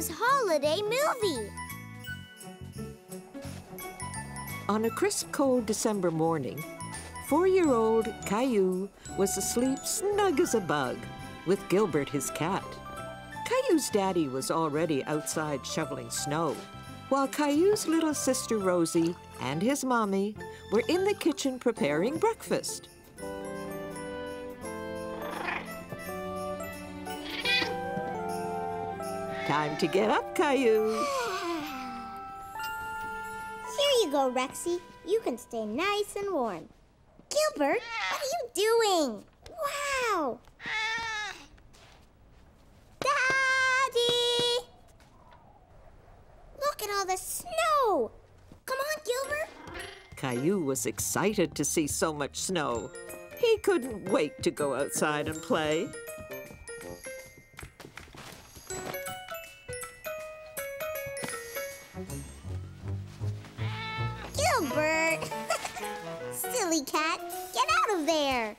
Caillou's holiday movie. On a crisp, cold December morning, 4-year-old Caillou was asleep snug as a bug with Gilbert, his cat. Caillou's daddy was already outside shoveling snow, while Caillou's little sister Rosie and his mommy were in the kitchen preparing breakfast. Time to get up, Caillou. Here you go, Rexy. You can stay nice and warm. Gilbert, what are you doing? Wow! Daddy! Look at all the snow! Come on, Gilbert. Caillou was excited to see so much snow. He couldn't wait to go outside and play. Gilbert! Silly cat, get out of there!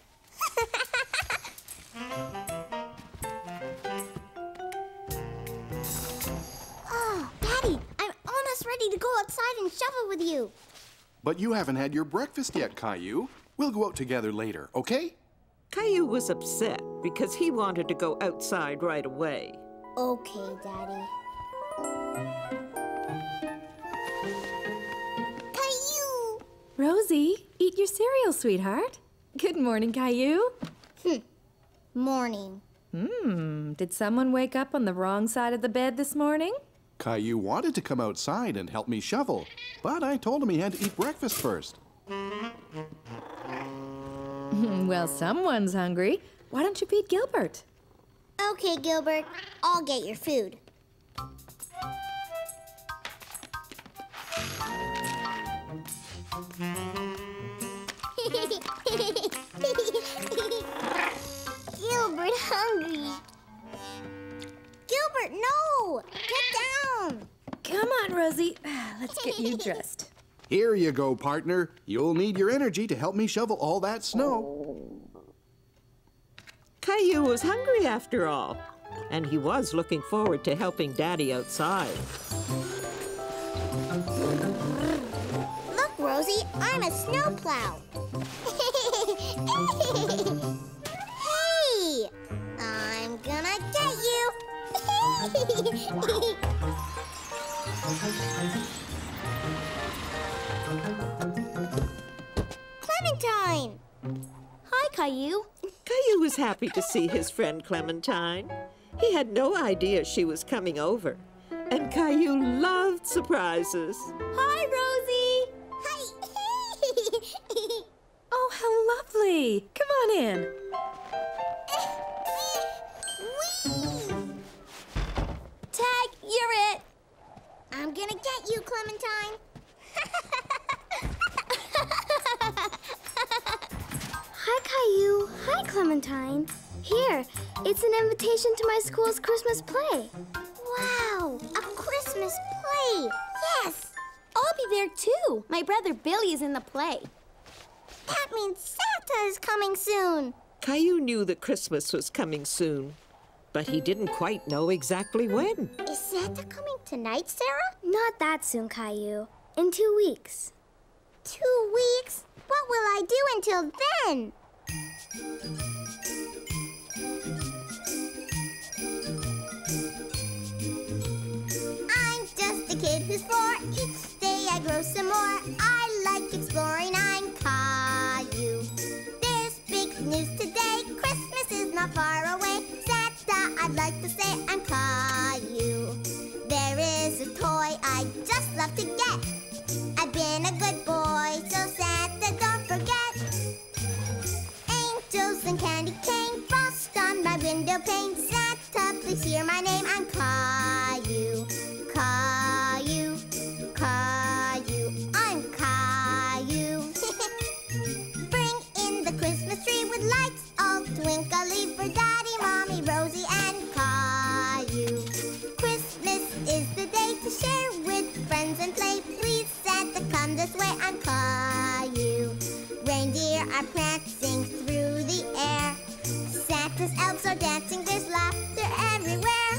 Oh, Daddy, I'm almost ready to go outside and shovel with you. But you haven't had your breakfast yet, Caillou. We'll go out together later, okay? Caillou was upset because he wanted to go outside right away. Okay, Daddy. Caillou! Rosie, eat your cereal, sweetheart. Good morning, Caillou. Morning. Did someone wake up on the wrong side of the bed this morning? Caillou wanted to come outside and help me shovel, but I told him he had to eat breakfast first. Well, someone's hungry. Why don't you feed Gilbert? Okay, Gilbert, I'll get your food. Gilbert hungry. Gilbert, no! Get down! Come on, Rosie. Let's get you dressed. Here you go, partner. You'll need your energy to help me shovel all that snow. Caillou was hungry after all, and he was looking forward to helping Daddy outside. Look, Rosie, I'm a snowplow. Hey! I'm gonna get you. Clementine! Hi, Caillou. Caillou was happy to see his friend Clementine. He had no idea she was coming over, and Caillou loved surprises. Hi, Rosie. Hi. Oh, how lovely. Come on in. Tag, you're it. I'm gonna get you, Clementine. Hi, Caillou. Hi, Clementine. Here, it's an invitation to my school's Christmas play. Wow, a Christmas play. Yes. I'll be there, too. My brother Billy is in the play. That means Santa is coming soon. Caillou knew that Christmas was coming soon, but he didn't quite know exactly when. Is Santa coming tonight, Sarah? Not that soon, Caillou. In 2 weeks. 2 weeks? What will I do until then? I'm just a kid who's 4. Each day I grow some more. I like exploring. I'm Caillou. There's big news today. Christmas is not far away. Santa, I'd like to say I'm Caillou. There is a toy I just love to get. I've been a good boy, so Santa, don't forget. Angels and candy cane, frost on my window pane. Santa, please hear my name. I'm Caillou. Caillou, Caillou, I'm Caillou. Bring in the Christmas tree with lights all twinkly for Daddy, Mommy, Rosie, and Caillou. Christmas is the day to share with friends and play. Please, Santa, come this way. I'm Caillou. Reindeer are prancing through the air. Santa's elves are dancing. There's laughter everywhere.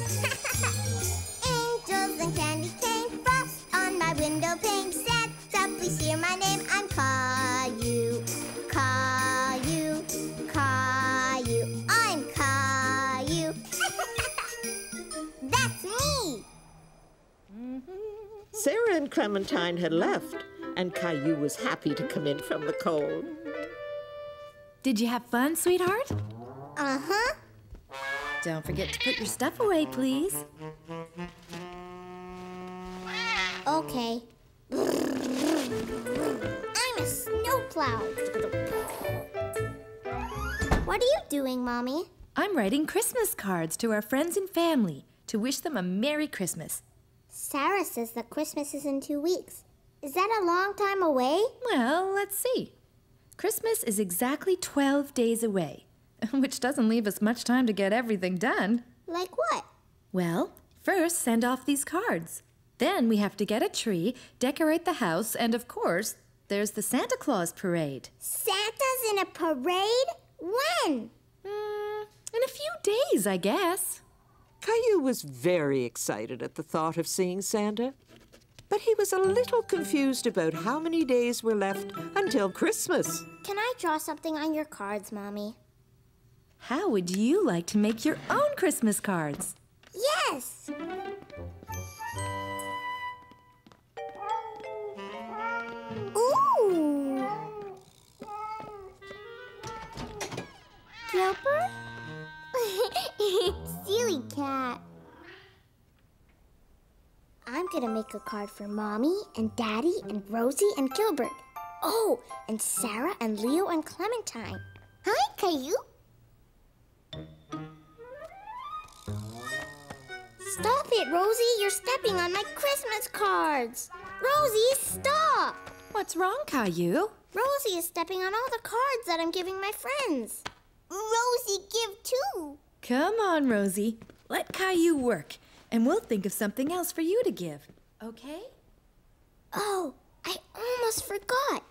Clementine had left, and Caillou was happy to come in from the cold. Did you have fun, sweetheart? Uh-huh. Don't forget to put your stuff away, please. Okay. I'm a snowplow. What are you doing, Mommy? I'm writing Christmas cards to our friends and family to wish them a Merry Christmas. Sarah says that Christmas is in 2 weeks. Is that a long time away? Well, let's see. Christmas is exactly 12 days away, which doesn't leave us much time to get everything done. Like what? Well, first send off these cards. Then we have to get a tree, decorate the house, and of course, there's the Santa Claus parade. Santa's in a parade? When? In a few days, I guess. Caillou was very excited at the thought of seeing Santa, but he was a little confused about how many days were left until Christmas. Can I draw something on your cards, Mommy? How would you like to make your own Christmas cards? Yes! Ooh! Gilbert? Silly cat. I'm gonna make a card for Mommy and Daddy and Rosie and Gilbert. Oh, and Sarah and Leo and Clementine. Hi, Caillou. Stop it, Rosie. You're stepping on my Christmas cards. Rosie, stop. What's wrong, Caillou? Rosie is stepping on all the cards that I'm giving my friends. Rosie, give too. Come on, Rosie. Let Caillou work, and we'll think of something else for you to give, okay? Oh, I almost forgot.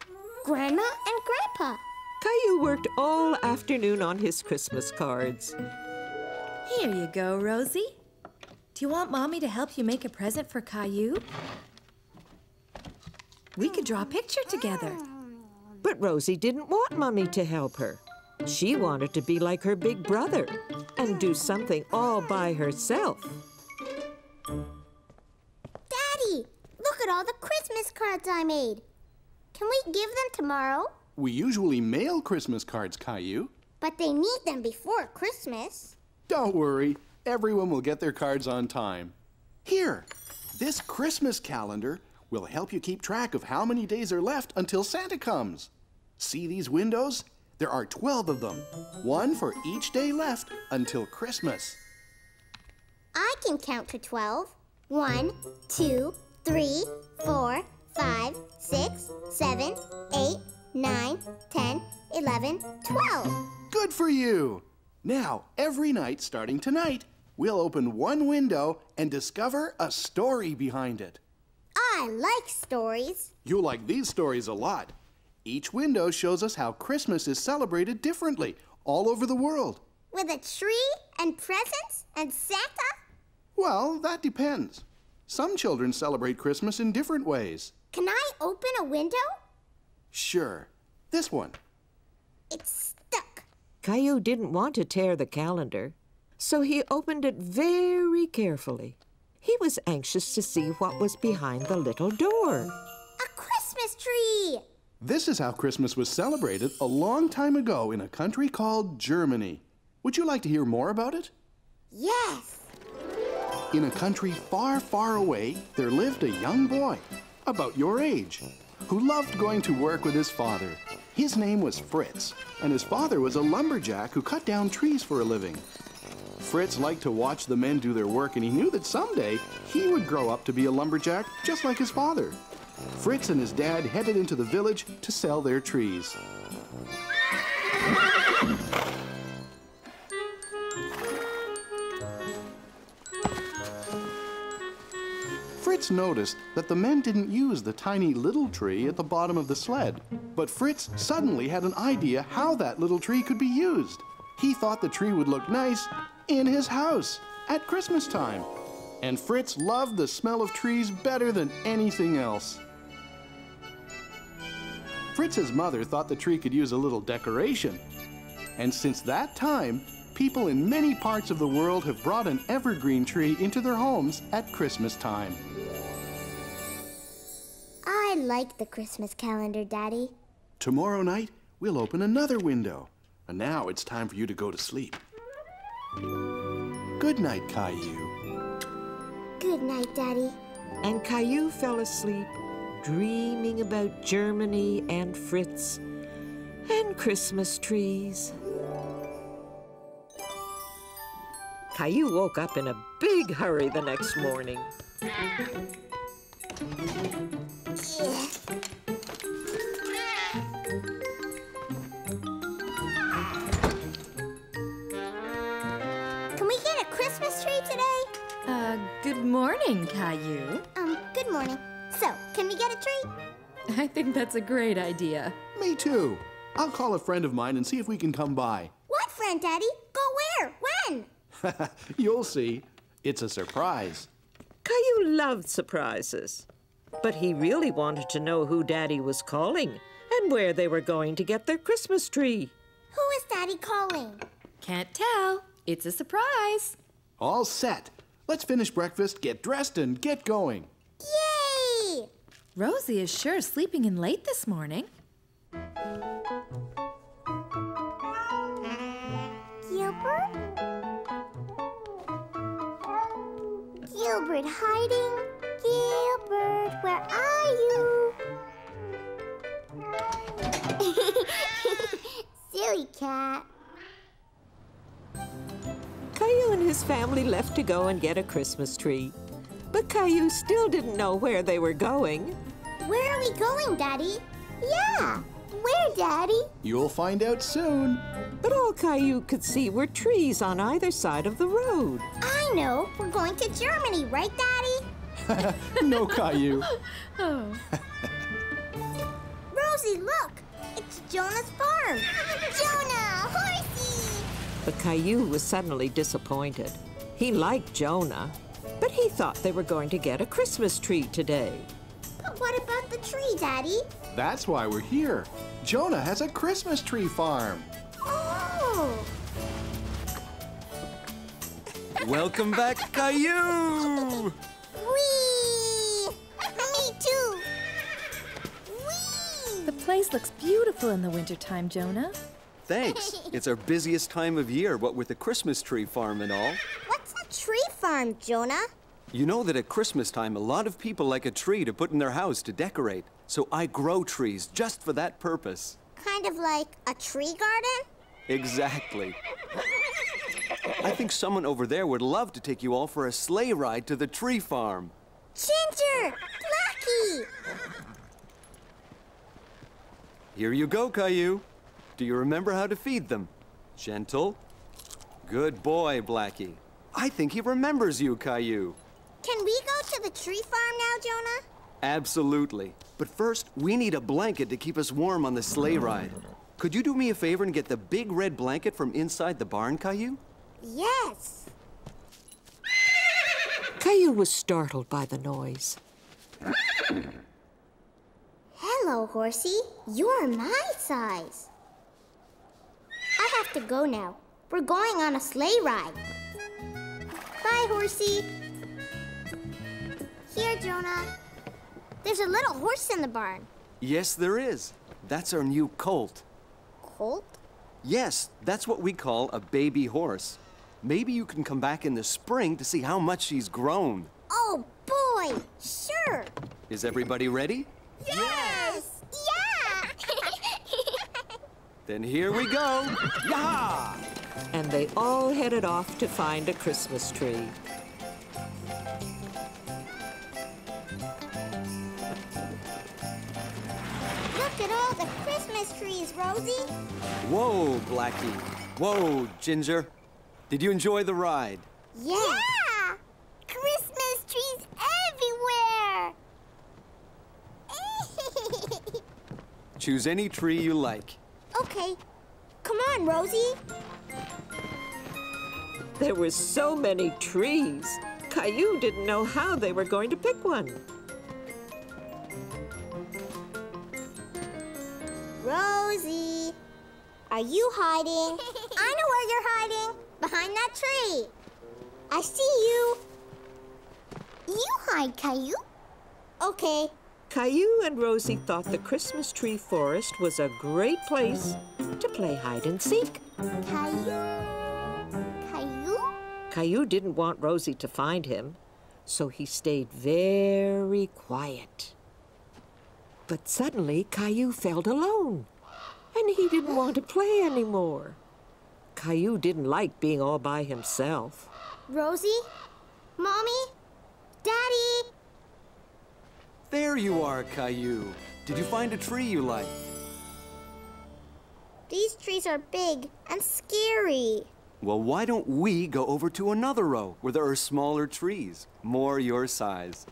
Grandma and Grandpa. Caillou worked all afternoon on his Christmas cards. Here you go, Rosie. Do you want Mommy to help you make a present for Caillou? We could draw a picture together. But Rosie didn't want Mummy to help her. She wanted to be like her big brother and do something all by herself. Daddy, look at all the Christmas cards I made. Can we give them tomorrow? We usually mail Christmas cards, Caillou. But they need them before Christmas. Don't worry. Everyone will get their cards on time. Here, this Christmas calendar will help you keep track of how many days are left until Santa comes. See these windows? There are 12 of them, one for each day left until Christmas. I can count to 12. 1, 2, 3, 4, 5, 6, 7, 8, 9, 10, 11, 12. Good for you! Now, every night starting tonight, we'll open one window and discover a story behind it. I like stories. You'll like these stories a lot. Each window shows us how Christmas is celebrated differently all over the world. With a tree and presents and Santa? Well, that depends. Some children celebrate Christmas in different ways. Can I open a window? Sure. This one. It's stuck. Caillou didn't want to tear the calendar, so he opened it very carefully. He was anxious to see what was behind the little door. A Christmas tree! This is how Christmas was celebrated a long time ago in a country called Germany. Would you like to hear more about it? Yes. In a country far, far away, there lived a young boy, about your age, who loved going to work with his father. His name was Fritz, and his father was a lumberjack who cut down trees for a living. Fritz liked to watch the men do their work, and he knew that someday he would grow up to be a lumberjack just like his father. Fritz and his dad headed into the village to sell their trees. Fritz noticed that the men didn't use the tiny little tree at the bottom of the sled. But Fritz suddenly had an idea how that little tree could be used. He thought the tree would look nice in his house at Christmas time. And Fritz loved the smell of trees better than anything else. Fritz's mother thought the tree could use a little decoration. And since that time, people in many parts of the world have brought an evergreen tree into their homes at Christmas time. like the Christmas calendar, Daddy. Tomorrow night, we'll open another window. And now it's time for you to go to sleep. Good night, Caillou. Good night, Daddy. And Caillou fell asleep, dreaming about Germany and Fritz and Christmas trees. Caillou woke up in a big hurry the next morning. Can we get a Christmas tree today? Good morning, Caillou. Good morning. So, can we get a tree? I think that's a great idea. Me too. I'll call a friend of mine and see if we can come by. What friend, Daddy? Go where? When? You'll see. It's a surprise. Caillou loved surprises, but he really wanted to know who Daddy was calling and where they were going to get their Christmas tree. Who is Daddy calling? Can't tell. It's a surprise. All set. Let's finish breakfast, get dressed, and get going. Yay! Rosie is sure sleeping in late this morning. Gilbert? Gilbert hiding? Gilbert, where are you? Silly cat. Caillou and his family left to go and get a Christmas tree. But Caillou still didn't know where they were going. Where are we going, Daddy? Yeah, where, Daddy? You'll find out soon. But all Caillou could see were trees on either side of the road. I know. We're going to Germany, right, Daddy? No, Caillou. Oh. Rosie, look! It's Jonah's farm! Jonah! Horsey! But Caillou was suddenly disappointed. He liked Jonah, but he thought they were going to get a Christmas tree today. But what about the tree, Daddy? That's why we're here. Jonah has a Christmas tree farm. Oh! Welcome back, Caillou! Whee! Me too! Whee! The place looks beautiful in the wintertime, Jonah. Thanks. It's our busiest time of year, what with the Christmas tree farm and all. What's a tree farm, Jonah? You know that at Christmas time, a lot of people like a tree to put in their house to decorate. So I grow trees just for that purpose. Kind of like a tree garden? Exactly. I think someone over there would love to take you all for a sleigh ride to the tree farm. Ginger! Blackie! Here you go, Caillou. Do you remember how to feed them? Gentle. Good boy, Blackie. I think he remembers you, Caillou. Can we go to the tree farm now, Jonah? Absolutely. But first, we need a blanket to keep us warm on the sleigh ride. Could you do me a favor and get the big red blanket from inside the barn, Caillou? Yes. Caillou was startled by the noise. Hello, Horsey. You're my size. I have to go now. We're going on a sleigh ride. Bye, Horsey. Here, Jonah. There's a little horse in the barn. Yes, there is. That's our new colt. Colt? Yes, that's what we call a baby horse. Maybe you can come back in the spring to see how much she's grown. Oh, boy! Sure! Is everybody ready? Yes! Yeah! Then here we go. Yah! And they all headed off to find a Christmas tree. Look at all the Christmas trees, Rosie. Whoa, Blackie. Whoa, Ginger. Did you enjoy the ride? Yeah! Christmas trees everywhere! Choose any tree you like. Okay. Come on, Rosie. There were so many trees. Caillou didn't know how they were going to pick one. Rosie, are you hiding? I know where you're hiding. Behind that tree. I see you. You hide, Caillou. Okay, Caillou and Rosie thought the Christmas tree forest was a great place to play hide and seek. Caillou? Caillou? Caillou didn't want Rosie to find him, so he stayed very quiet. But suddenly, Caillou felt alone, and he didn't want to play anymore. Caillou didn't like being all by himself. Rosie? Mommy? Daddy? There you are, Caillou. Did you find a tree you like? These trees are big and scary. Well, why don't we go over to another row where there are smaller trees, more your size?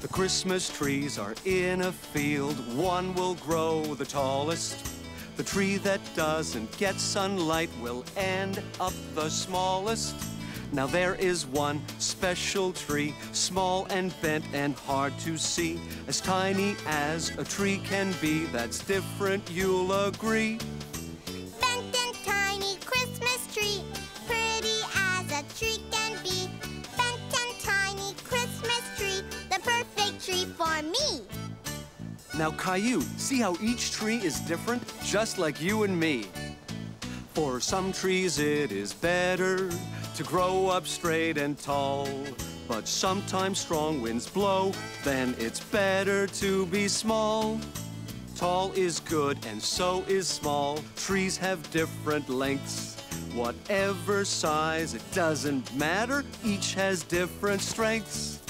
The Christmas trees are in a field. One will grow the tallest. The tree that doesn't get sunlight will end up the smallest. Now there is one special tree, small and bent and hard to see, as tiny as a tree can be. That's different, you'll agree. Bent and tiny Christmas tree, pretty as a tree can be. Bent and tiny Christmas tree, the perfect tree for me. Now, Caillou, see how each tree is different, just like you and me. For some trees it is better to grow up straight and tall, but sometimes strong winds blow, then it's better to be small. Tall is good and so is small. Trees have different lengths. Whatever size, it doesn't matter, each has different strengths.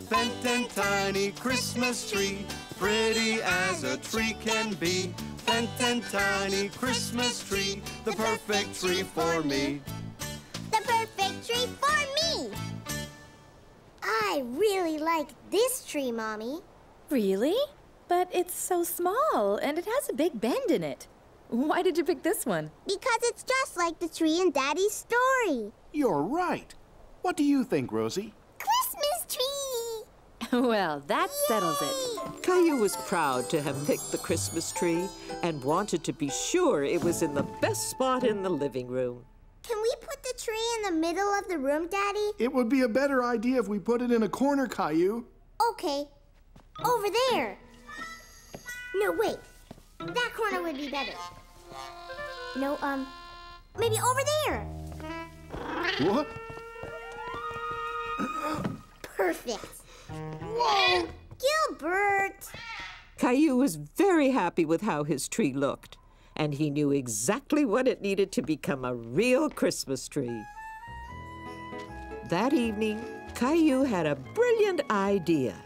Bent and tiny Christmas tree, pretty as a tree can be. Bent and tiny Christmas tree, the perfect tree for me. The perfect tree for me. I really like this tree, Mommy. Really? But it's so small, and it has a big bend in it. Why did you pick this one? Because it's just like the tree in Daddy's story. You're right. What do you think, Rosie? Christmas tree! Well, that settles it. Caillou was proud to have picked the Christmas tree and wanted to be sure it was in the best spot in the living room. Can we put the tree in the middle of the room, Daddy? It would be a better idea if we put it in a corner, Caillou. Okay. Over there. No, wait. That corner would be better. No, maybe over there. What? Perfect. Whoa! Gilbert! Caillou was very happy with how his tree looked, and he knew exactly what it needed to become a real Christmas tree. That evening, Caillou had a brilliant idea.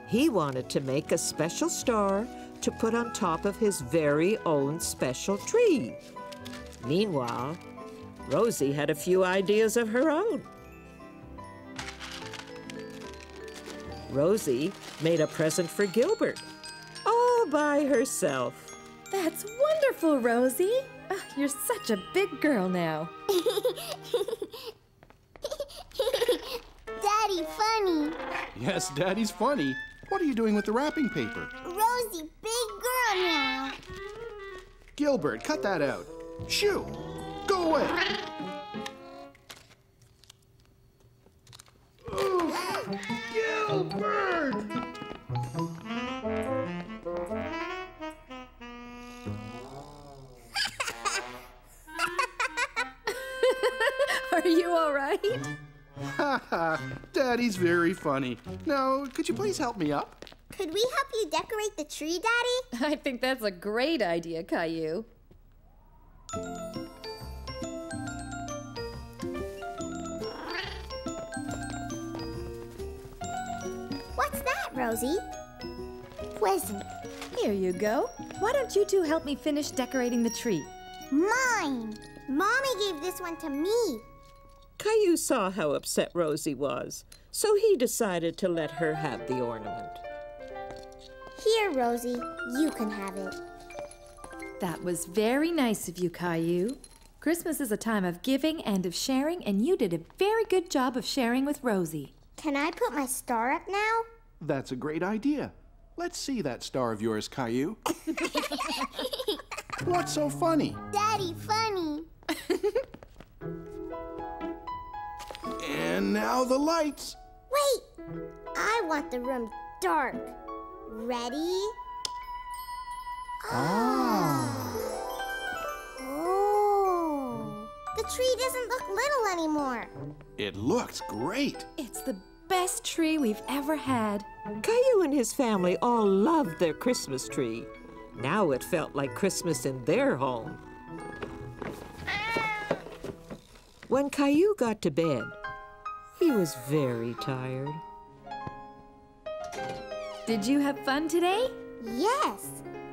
He wanted to make a special star to put on top of his very own special tree. Meanwhile, Rosie had a few ideas of her own. Rosie made a present for Gilbert, all by herself. That's wonderful, Rosie. You're such a big girl now. Daddy, funny. Yes, Daddy's funny. What are you doing with the wrapping paper? Rosie, big girl now. Gilbert, cut that out. Shoo! Go away! Ooh, Gilbert! Are you all right? Ha ha! Daddy's very funny. Now, could you please help me up? Could we help you decorate the tree, Daddy? I think that's a great idea, Caillou. What's that, Rosie? Present. Here you go. Why don't you two help me finish decorating the tree? Mine. Mommy gave this one to me. Caillou saw how upset Rosie was, so he decided to let her have the ornament. Here, Rosie, you can have it. That was very nice of you, Caillou. Christmas is a time of giving and of sharing, and you did a very good job of sharing with Rosie. Can I put my star up now? That's a great idea. Let's see that star of yours, Caillou. What's so funny? Daddy, funny. And now the lights. Wait! I want the room dark. Ready? Oh. The tree doesn't look little anymore. It looks great. It's the best tree we've ever had. Caillou and his family all loved their Christmas tree. Now it felt like Christmas in their home. When Caillou got to bed, he was very tired. Did you have fun today? Yes.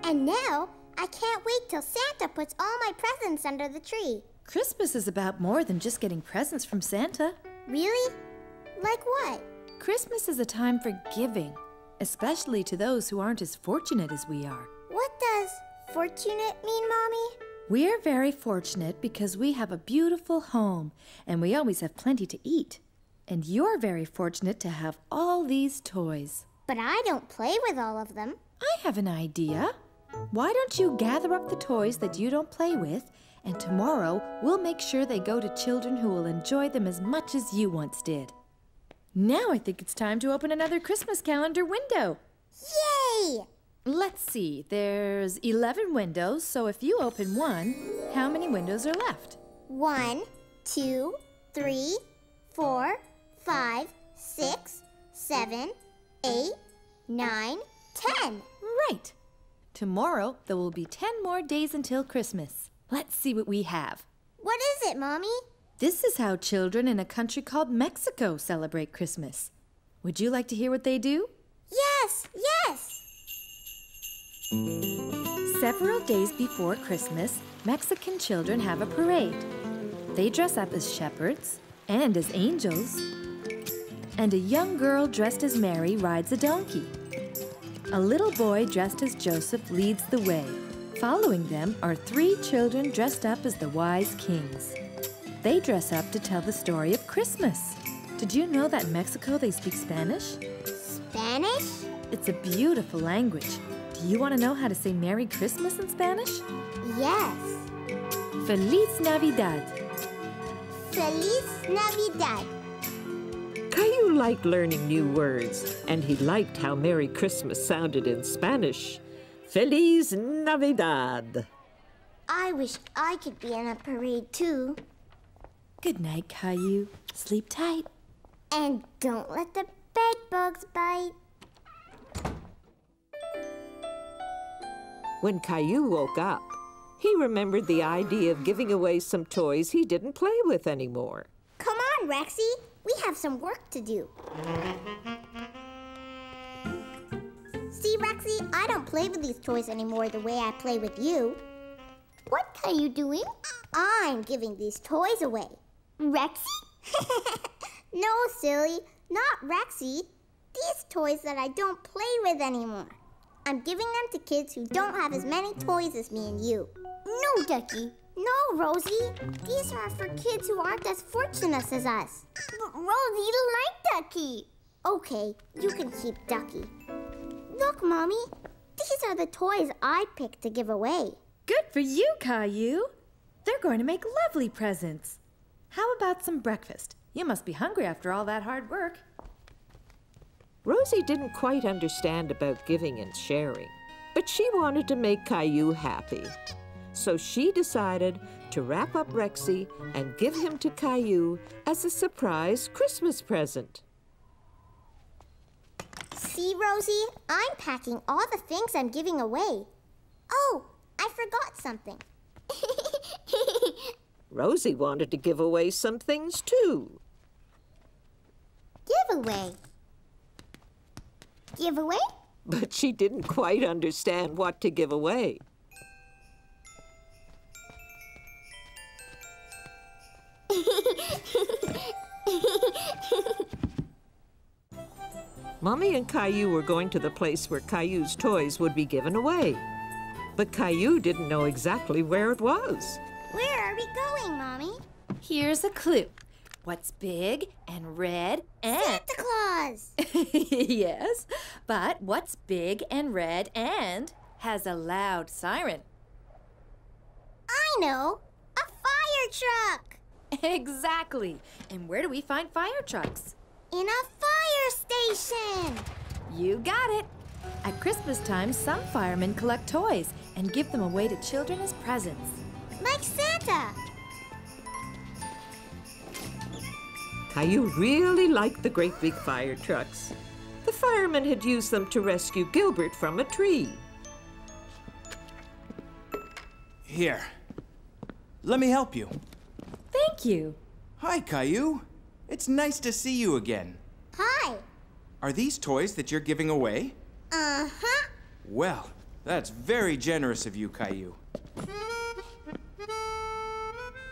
And now I can't wait till Santa puts all my presents under the tree. Christmas is about more than just getting presents from Santa. Really? Like what? Christmas is a time for giving, especially to those who aren't as fortunate as we are. What does fortunate mean, Mommy? We're very fortunate because we have a beautiful home and we always have plenty to eat. And you're very fortunate to have all these toys. But I don't play with all of them. I have an idea. Why don't you gather up the toys that you don't play with, and tomorrow we'll make sure they go to children who will enjoy them as much as you once did. Now I think it's time to open another Christmas calendar window. Yay! Let's see, there's 11 windows, so if you open one, how many windows are left? 1, 2, 3, 4, 5, 6, 7, 8, 9, 10. Right. Tomorrow, there will be 10 more days until Christmas. Let's see what we have. What is it, Mommy? This is how children in a country called Mexico celebrate Christmas. Would you like to hear what they do? Yes, yes! Several days before Christmas, Mexican children have a parade. They dress up as shepherds and as angels. And a young girl dressed as Mary rides a donkey. A little boy dressed as Joseph leads the way. Following them are 3 children dressed up as the wise kings. They dress up to tell the story of Christmas. Did you know that in Mexico they speak Spanish? Spanish? It's a beautiful language. Do you want to know how to say Merry Christmas in Spanish? Yes. Feliz Navidad. Feliz Navidad. Caillou liked learning new words, and he liked how Merry Christmas sounded in Spanish. Feliz Navidad. I wish I could be in a parade too. Good night, Caillou. Sleep tight. And don't let the bed bugs bite. When Caillou woke up, he remembered the idea of giving away some toys he didn't play with anymore. Come on, Rexy. We have some work to do. See, Rexy, I don't play with these toys anymore the way I play with you. What are you doing? I'm giving these toys away. Rexy? No, silly, not Rexy. These toys that I don't play with anymore. I'm giving them to kids who don't have as many toys as me and you. No, Ducky. No, Rosie. These are for kids who aren't as fortunate as us. But Rosie, you like Ducky. Okay, you can keep Ducky. Look, Mommy. These are the toys I picked to give away. Good for you, Caillou. They're going to make lovely presents. How about some breakfast? You must be hungry after all that hard work. Rosie didn't quite understand about giving and sharing, but she wanted to make Caillou happy. So she decided to wrap up Rexy and give him to Caillou as a surprise Christmas present. See, Rosie? I'm packing all the things I'm giving away. Oh, I forgot something. Rosie wanted to give away some things too. Giveaway. Giveaway? But she didn't quite understand what to give away. Mommy and Caillou were going to the place where Caillou's toys would be given away. But Caillou didn't know exactly where it was. Where are we going, Mommy? Here's a clue. What's big and red and... Santa Claus! Yes, but what's big and red and has a loud siren? I know! A fire truck! Exactly. And where do we find fire trucks? In a fire station! You got it. At Christmas time, some firemen collect toys and give them away to children as presents. Like Santa! Caillou really liked the great big fire trucks. The firemen had used them to rescue Gilbert from a tree. Here. Let me help you. Thank you. Hi, Caillou. It's nice to see you again. Hi! Are these toys that you're giving away? Uh-huh. Well, that's very generous of you, Caillou.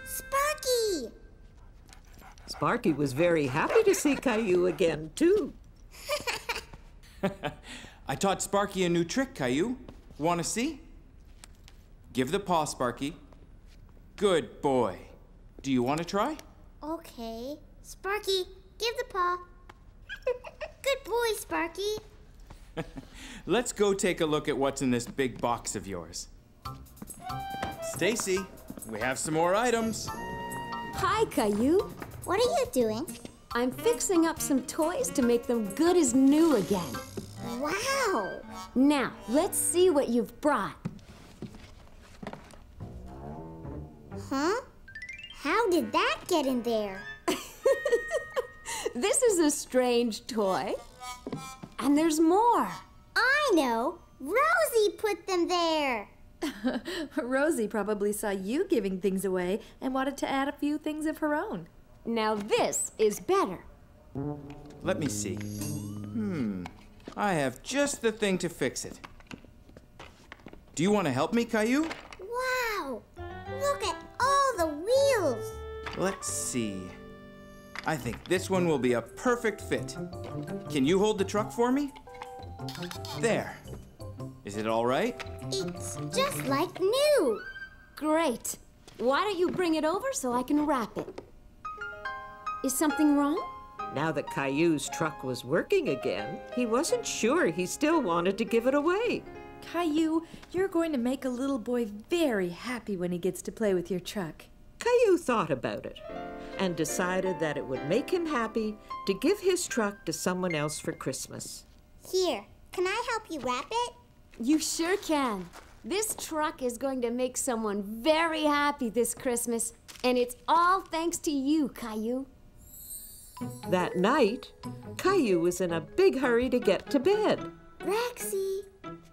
Sparky! Sparky was very happy to see Caillou again, too. I taught Sparky a new trick, Caillou. Want to see? Give the paw, Sparky. Good boy. Do you want to try? Okay. Sparky, give the paw. Good boy, Sparky. Let's go take a look at what's in this big box of yours. Stacy, we have some more items. Hi, Caillou. What are you doing? I'm fixing up some toys to make them good as new again. Wow! Now, let's see what you've brought. Huh? How did that get in there? This is a strange toy. And there's more. I know! Rosie put them there! Rosie probably saw you giving things away and wanted to add a few things of her own. Now this is better. Let me see. I have just the thing to fix it. Do you want to help me, Caillou? Wow! Look at all the wheels! Let's see. I think this one will be a perfect fit. Can you hold the truck for me? There. Is it all right? It's just like new! Great. Why don't you bring it over so I can wrap it? Is something wrong? Now that Caillou's truck was working again, he wasn't sure he still wanted to give it away. Caillou, you're going to make a little boy very happy when he gets to play with your truck. Caillou thought about it and decided that it would make him happy to give his truck to someone else for Christmas. Here, can I help you wrap it? You sure can. This truck is going to make someone very happy this Christmas, and it's all thanks to you, Caillou. That night, Caillou was in a big hurry to get to bed. Rexy!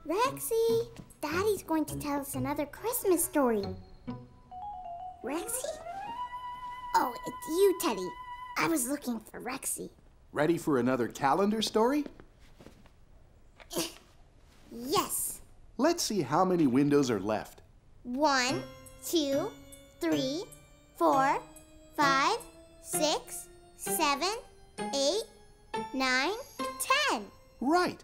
Rexy! Daddy's going to tell us another Christmas story. Rexy? Oh, it's you, Teddy. I was looking for Rexy. Ready for another calendar story? Yes. Let's see how many windows are left. 1, 2, 3, 4, 5, 6, 7, 8, 9, 10. Right.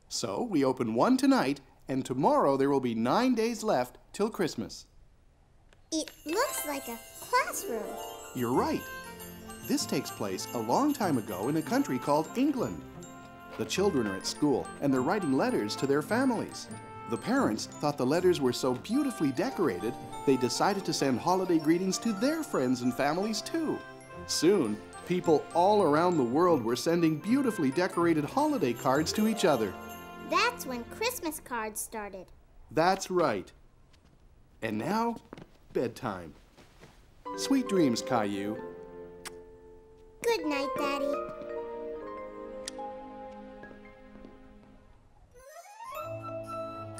So we open one tonight, and tomorrow there will be 9 days left till Christmas. It looks like a classroom. You're right. This takes place a long time ago in a country called England. The children are at school, and they're writing letters to their families. The parents thought the letters were so beautifully decorated, they decided to send holiday greetings to their friends and families too. Soon, people all around the world were sending beautifully decorated holiday cards to each other. That's when Christmas cards started. That's right. And now, bedtime. Sweet dreams, Caillou. Good night, Daddy.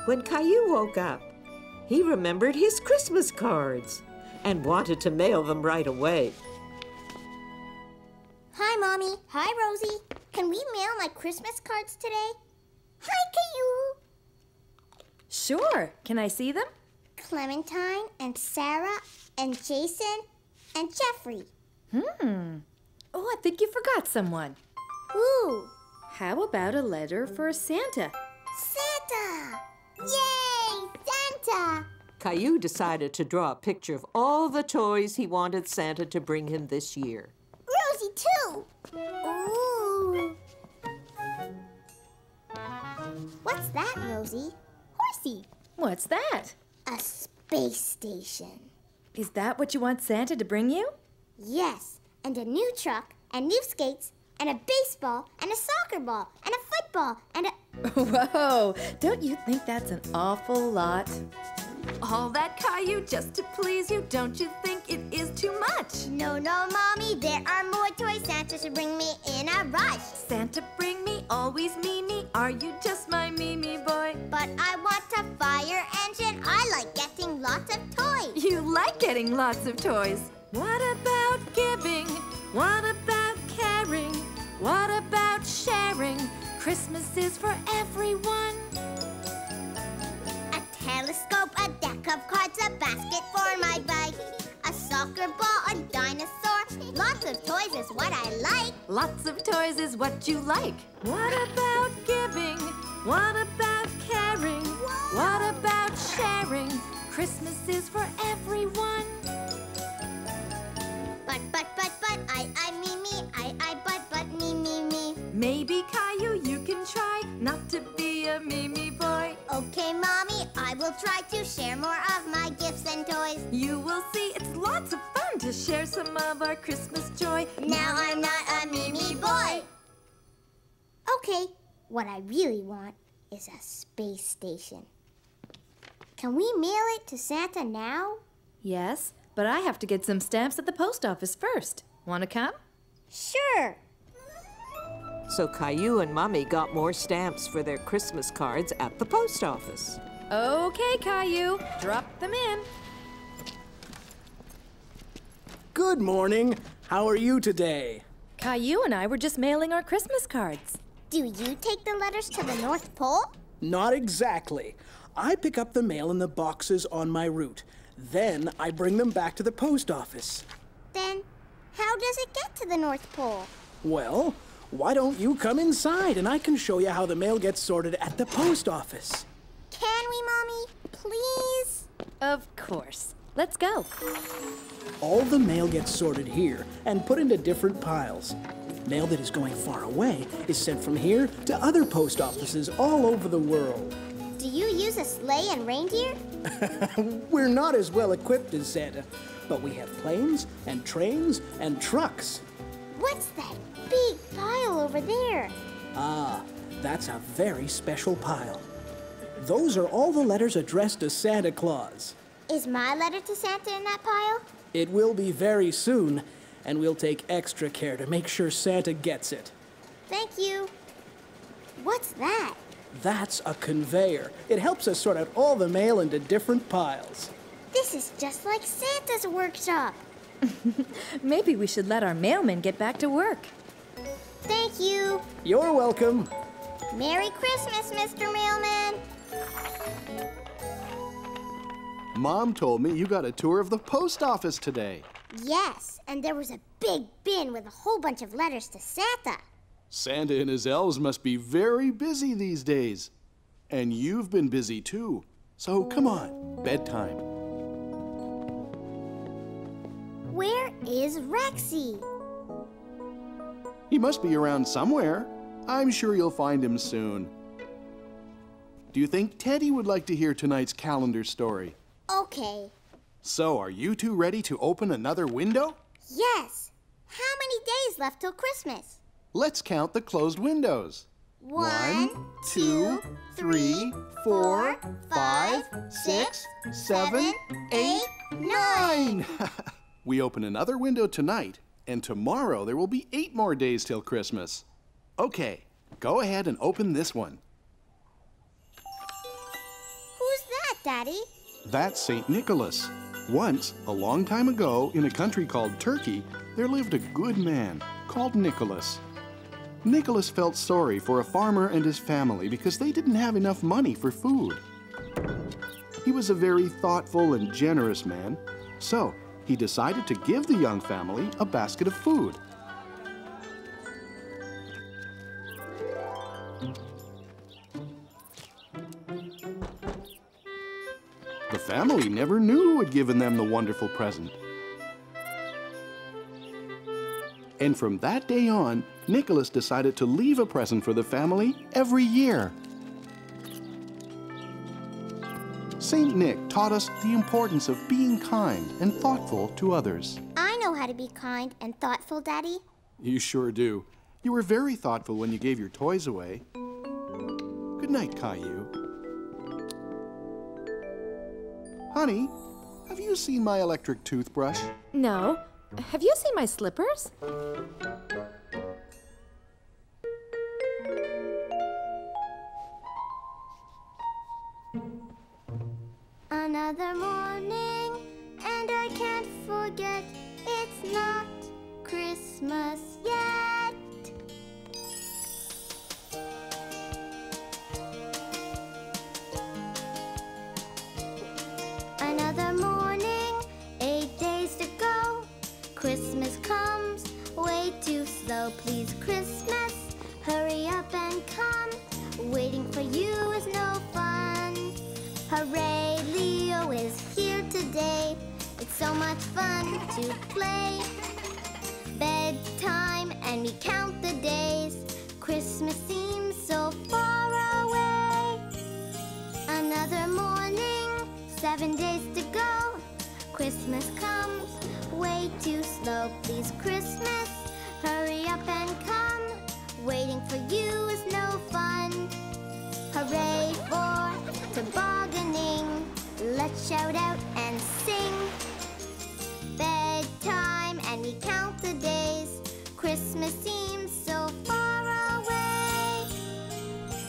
When Caillou woke up, he remembered his Christmas cards and wanted to mail them right away. Hi, Mommy. Hi, Rosie. Can we mail my Christmas cards today? Hi, Caillou. Sure. Can I see them? Clementine and Sarah and Jason and Jeffrey. Oh, I think you forgot someone. Who? How about a letter for Santa? Santa! Yay! Santa! Caillou decided to draw a picture of all the toys he wanted Santa to bring him this year. Rosie, too! Ooh! What's that, Rosie? Horsey. What's that? A space station. Is that what you want Santa to bring you? Yes, and a new truck, and new skates, and a baseball, and a soccer ball, and a football, and a... Whoa! Don't you think that's an awful lot? All that, Caillou, just to please you. Don't you think it is too much? No, Mommy, there are more toys. Santa should bring me in a rush. Santa, bring me, always me. Are you just my Mimi boy? But I want a fire engine. I like getting lots of toys. You like getting lots of toys. What about giving? What about caring? What about sharing? Christmas is for everyone. A telescope, a deck of cards, a basket for my bike, a soccer ball, a dinosaur. Lots of toys is what I like. Lots of toys is what you like. What about giving? What about caring? What about sharing? Christmas is for everyone. But, me. Maybe, Caillou, you can try not to be a Mimi boy. Okay, Mommy, I will try to share more of my gifts and toys. You will see it's lots of fun to share some of our Christmas joy. Now I'm not a Mimi boy. Okay, what I really want is a space station. Can we mail it to Santa now? Yes, but I have to get some stamps at the post office first. Want to come? Sure. So Caillou and Mommy got more stamps for their Christmas cards at the post office. Okay, Caillou, drop them in. Good morning. How are you today? Caillou and I were just mailing our Christmas cards. Do you take the letters to the North Pole? Not exactly. I pick up the mail in the boxes on my route. Then I bring them back to the post office. Then how does it get to the North Pole? Well, why don't you come inside and I can show you how the mail gets sorted at the post office. Can we, Mommy? Please? Of course. Let's go. All the mail gets sorted here and put into different piles. Mail that is going far away is sent from here to other post offices all over the world. Do you use a sleigh and reindeer? We're not as well equipped as Santa, but we have planes and trains and trucks. What's that big pile over there? Ah, that's a very special pile. Those are all the letters addressed to Santa Claus. Is my letter to Santa in that pile? It will be very soon, and we'll take extra care to make sure Santa gets it. Thank you. What's that? That's a conveyor. It helps us sort out all the mail into different piles. This is just like Santa's workshop. Maybe we should let our mailman get back to work. Thank you. You're welcome. Merry Christmas, Mr. Mailman. Mom told me you got a tour of the post office today. Yes, and there was a big bin with a whole bunch of letters to Santa. Santa and his elves must be very busy these days. And you've been busy too. So come on, bedtime. Where is Rexy? He must be around somewhere. I'm sure you'll find him soon. Do you think Teddy would like to hear tonight's calendar story? Okay. So, are you two ready to open another window? Yes. How many days left till Christmas? Let's count the closed windows. 1, 2, 3, 4, 5, 6, 7, 8, 9. We open another window tonight, and tomorrow there will be 8 more days till Christmas. Okay, go ahead and open this one. Who's that, Daddy? That's St. Nicholas. Once, a long time ago, in a country called Turkey, there lived a good man called Nicholas. Nicholas felt sorry for a farmer and his family because they didn't have enough money for food. He was a very thoughtful and generous man, so he decided to give the young family a basket of food. The family never knew who had given them the wonderful present. And from that day on, Nicholas decided to leave a present for the family every year. Saint Nick taught us the importance of being kind and thoughtful to others. I know how to be kind and thoughtful, Daddy. You sure do. You were very thoughtful when you gave your toys away. Good night, Caillou. Honey, have you seen my electric toothbrush? No. Have you seen my slippers? Another morning, and I can't forget it's not Christmas yet. Another morning, 8 days to go. Christmas comes way too slow. Please, Christmas, hurry up and come. Waiting for you is no fun. Hooray, Leo is here today. It's so much fun to play. Bedtime and we count the days. Christmas seems so far away. Another morning, 7 days to go. Christmas comes way too slow. Please, Christmas, hurry up and come. Waiting for you is no fun. Hooray for tobogganing. Let's shout out and sing. Bedtime and we count the days. Christmas seems so far away.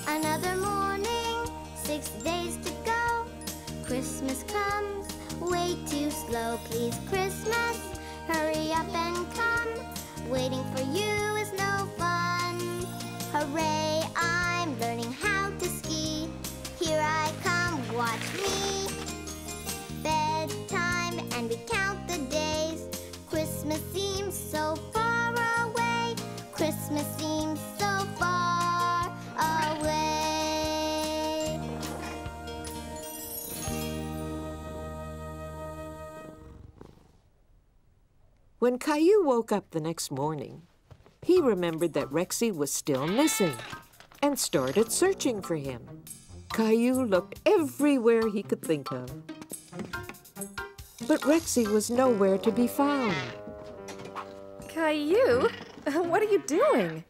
Another morning, 6 days to go. Christmas comes way too slow. Please, Christmas, hurry up and come. Waiting for you is no fun. Hooray, I'm learning how to ski. Here I come, watch me. Bedtime and we count the days. Christmas seems so far away. Christmas seems so far away. When Caillou woke up the next morning, he remembered that Rexy was still missing and started searching for him. Caillou looked everywhere he could think of. But Rexy was nowhere to be found. Caillou, what are you doing?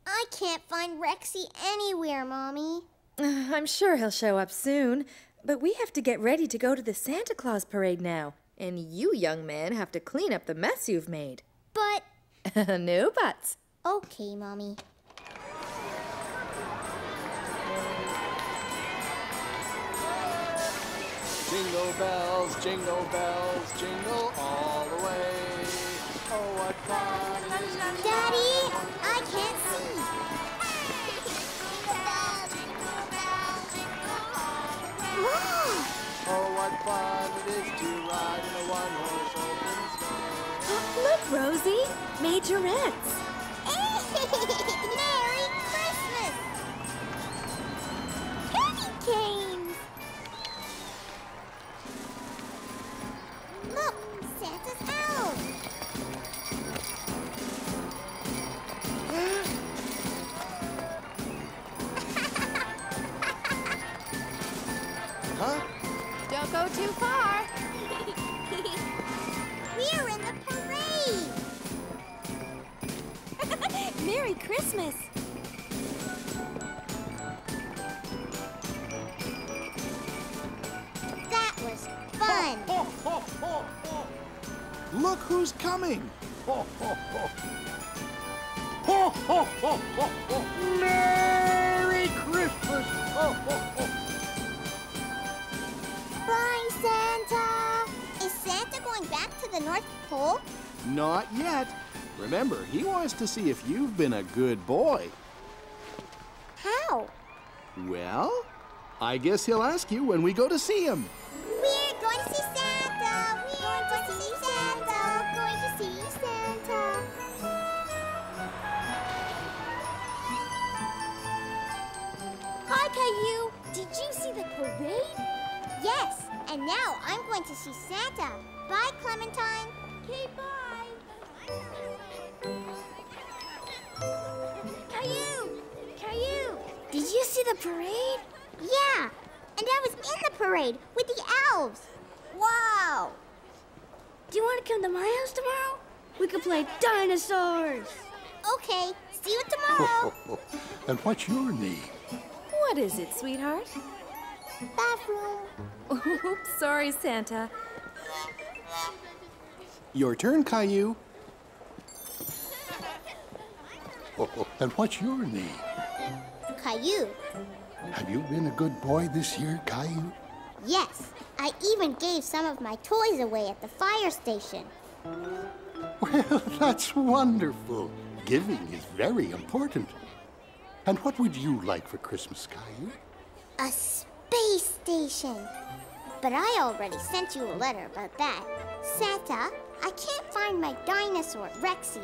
I can't find Rexy anywhere, Mommy. I'm sure he'll show up soon, but we have to get ready to go to the Santa Claus parade now. And you, young man, have to clean up the mess you've made. But... No buts. Okay, Mommy. Jingle bells, jingle all the way. Oh, what fun it is. Daddy, I can't see. Whoa! Oh, what fun it is to ride in a one-horse open sleigh. Look, Rosie, majorettes. Merry Christmas! Candy canes! Look, Santa's elves! Huh? Don't go too far. We're in the parade! Merry Christmas. That was fun! Look who's coming! Merry Christmas! Bye, Santa! Is Santa going back to the North Pole? Not yet. Remember, he wants to see if you've been a good boy. How? Well, I guess he'll ask you when we go to see him. We're going to see Santa! We're going to see Santa! Going to see Santa! Hi, Caillou! Did you see the parade? Yes, and now I'm going to see Santa. Bye, Clementine. Okay, bye. Caillou! Caillou! Did you see the parade? Yeah, and I was in the parade with the elves. Wow! Do you want to come to my house tomorrow? We could play dinosaurs. Okay, see you tomorrow. And what's your name? What is it, sweetheart? Bathroom. Oops, sorry, Santa. Your turn, Caillou. And what's your name? Caillou. Have you been a good boy this year, Caillou? Yes, I even gave some of my toys away at the fire station. Well, that's wonderful. Giving is very important. And what would you like for Christmas, Caillou? A space station. But I already sent you a letter about that. Santa, I can't find my dinosaur, Rexy.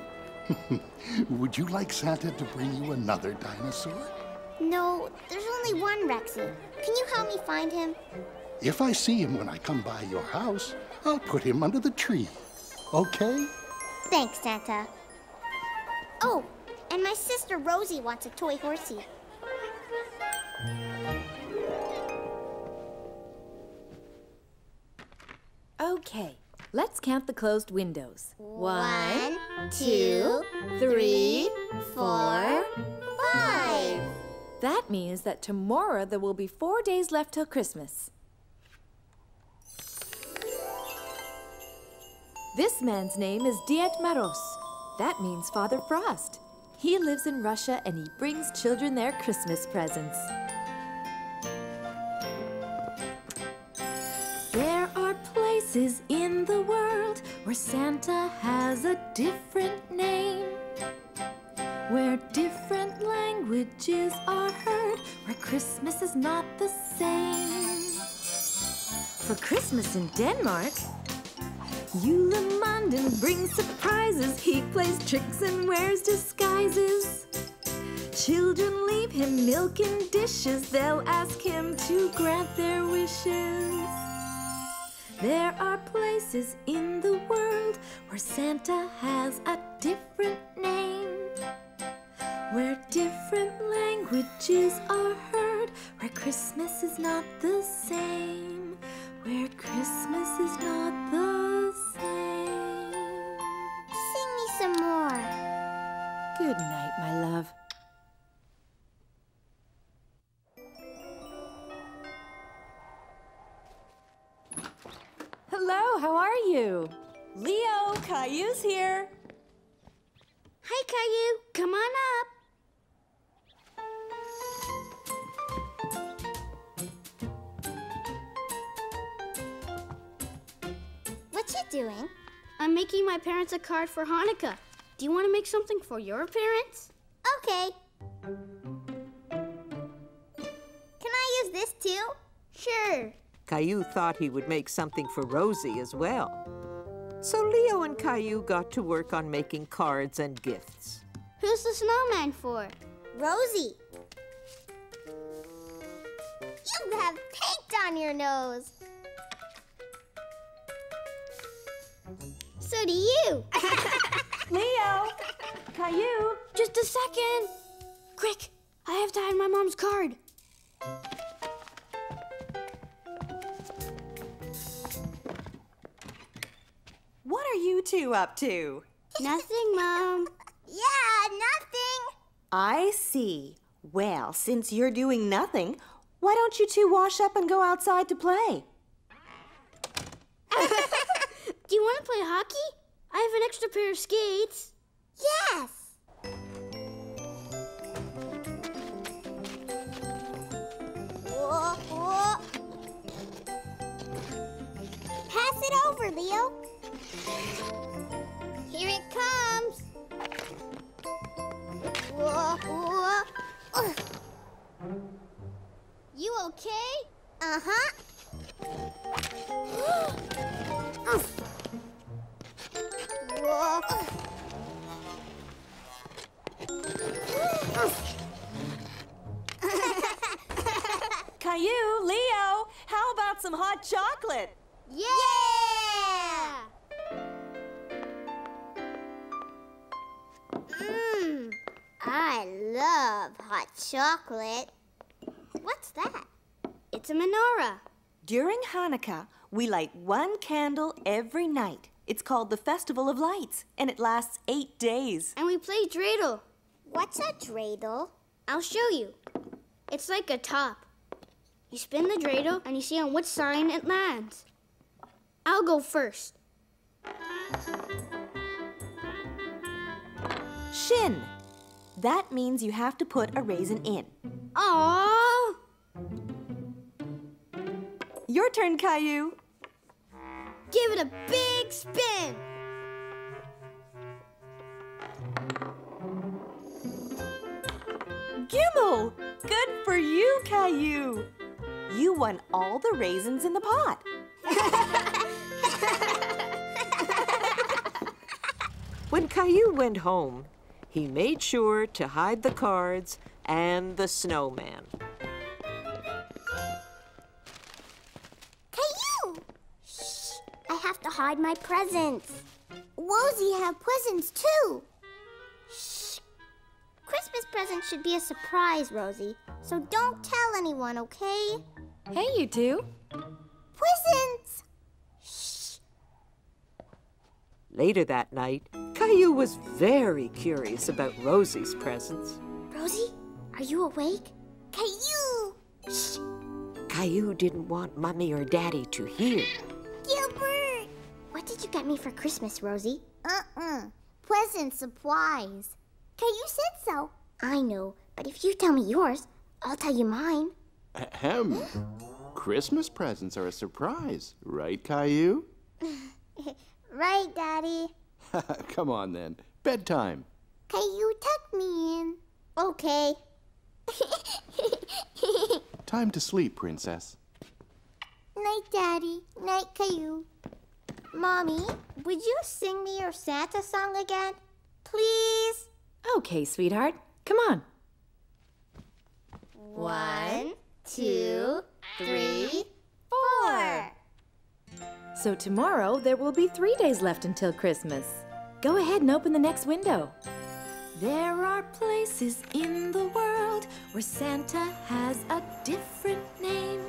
Would you like Santa to bring you another dinosaur? No, there's only one Rexy. Can you help me find him? If I see him when I come by your house, I'll put him under the tree. Okay? Thanks, Santa. Oh, and my sister Rosie wants a toy horsey. Okay, let's count the closed windows. 1, 2, 3, 4, 5. That means that tomorrow there will be 4 days left till Christmas. This man's name is Diet Maros. That means Father Frost. He lives in Russia and he brings children their Christmas presents. There are places in the world where Santa has a different name, where different languages are heard, where Christmas is not the same. For Christmas in Denmark, Julemanden brings surprises. He plays tricks and wears disguises. Children leave him milk in dishes. They'll ask him to grant their wishes. There are places in the world where Santa has a different name, where different languages are heard, where Christmas is not the same, where Christmas is not the same. Sing me some more. Good night, my love. Hello, how are you? Leo, Caillou's here. Hi, Caillou. Come on up. What you doing? I'm making my parents a card for Hanukkah. Do you want to make something for your parents? Okay. Can I use this too? Sure. Caillou thought he would make something for Rosie as well. So Leo and Caillou got to work on making cards and gifts. Who's the snowman for? Rosie. You have paint on your nose. So do you. Leo, Caillou. Just a second. Quick, I have to hide my mom's card. What are you two up to? Nothing, Mom. Yeah, nothing. I see. Well, since you're doing nothing, why don't you two wash up and go outside to play? Do you want to play hockey? I have an extra pair of skates. Yes. Whoa, whoa. Pass it over, Leo. Here it comes. Whoa, whoa. Ugh. You okay? Uh-huh. Whoa. Caillou, Leo, how about some hot chocolate? Yeah! I love hot chocolate. What's that? It's a menorah. During Hanukkah, we light one candle every night. It's called the Festival of Lights, and it lasts 8 days. And we play dreidel. What's a dreidel? I'll show you. It's like a top. You spin the dreidel and you see on which sign it lands. I'll go first. Shin. That means you have to put a raisin in. Aww! Your turn, Caillou. Give it a big spin. Gimel! Good for you, Caillou. You won all the raisins in the pot. When Caillou went home, he made sure to hide the cards and the snowman. Caillou! Shh! I have to hide my presents. Rosie have presents too. Shh! Christmas presents should be a surprise, Rosie. So don't tell anyone, okay? Hey, you two. Presents! Shh! Later that night, Caillou was very curious about Rosie's presents. Rosie, are you awake? Caillou! Shh! Caillou didn't want Mommy or Daddy to hear. Gilbert! What did you get me for Christmas, Rosie? Present surprise. Caillou said so. I know, but if you tell me yours, I'll tell you mine. Ahem. Christmas presents are a surprise, right, Caillou? Right, Daddy. Come on, then. Bedtime. Caillou, tuck me in. Okay. Time to sleep, Princess. Night, Daddy. Night, Caillou. Mommy, would you sing me your Santa song again? Please? Okay, sweetheart. Come on. 1, 2, 3, 4. So tomorrow, there will be 3 days left until Christmas. Go ahead and open the next window. There are places in the world where Santa has a different name,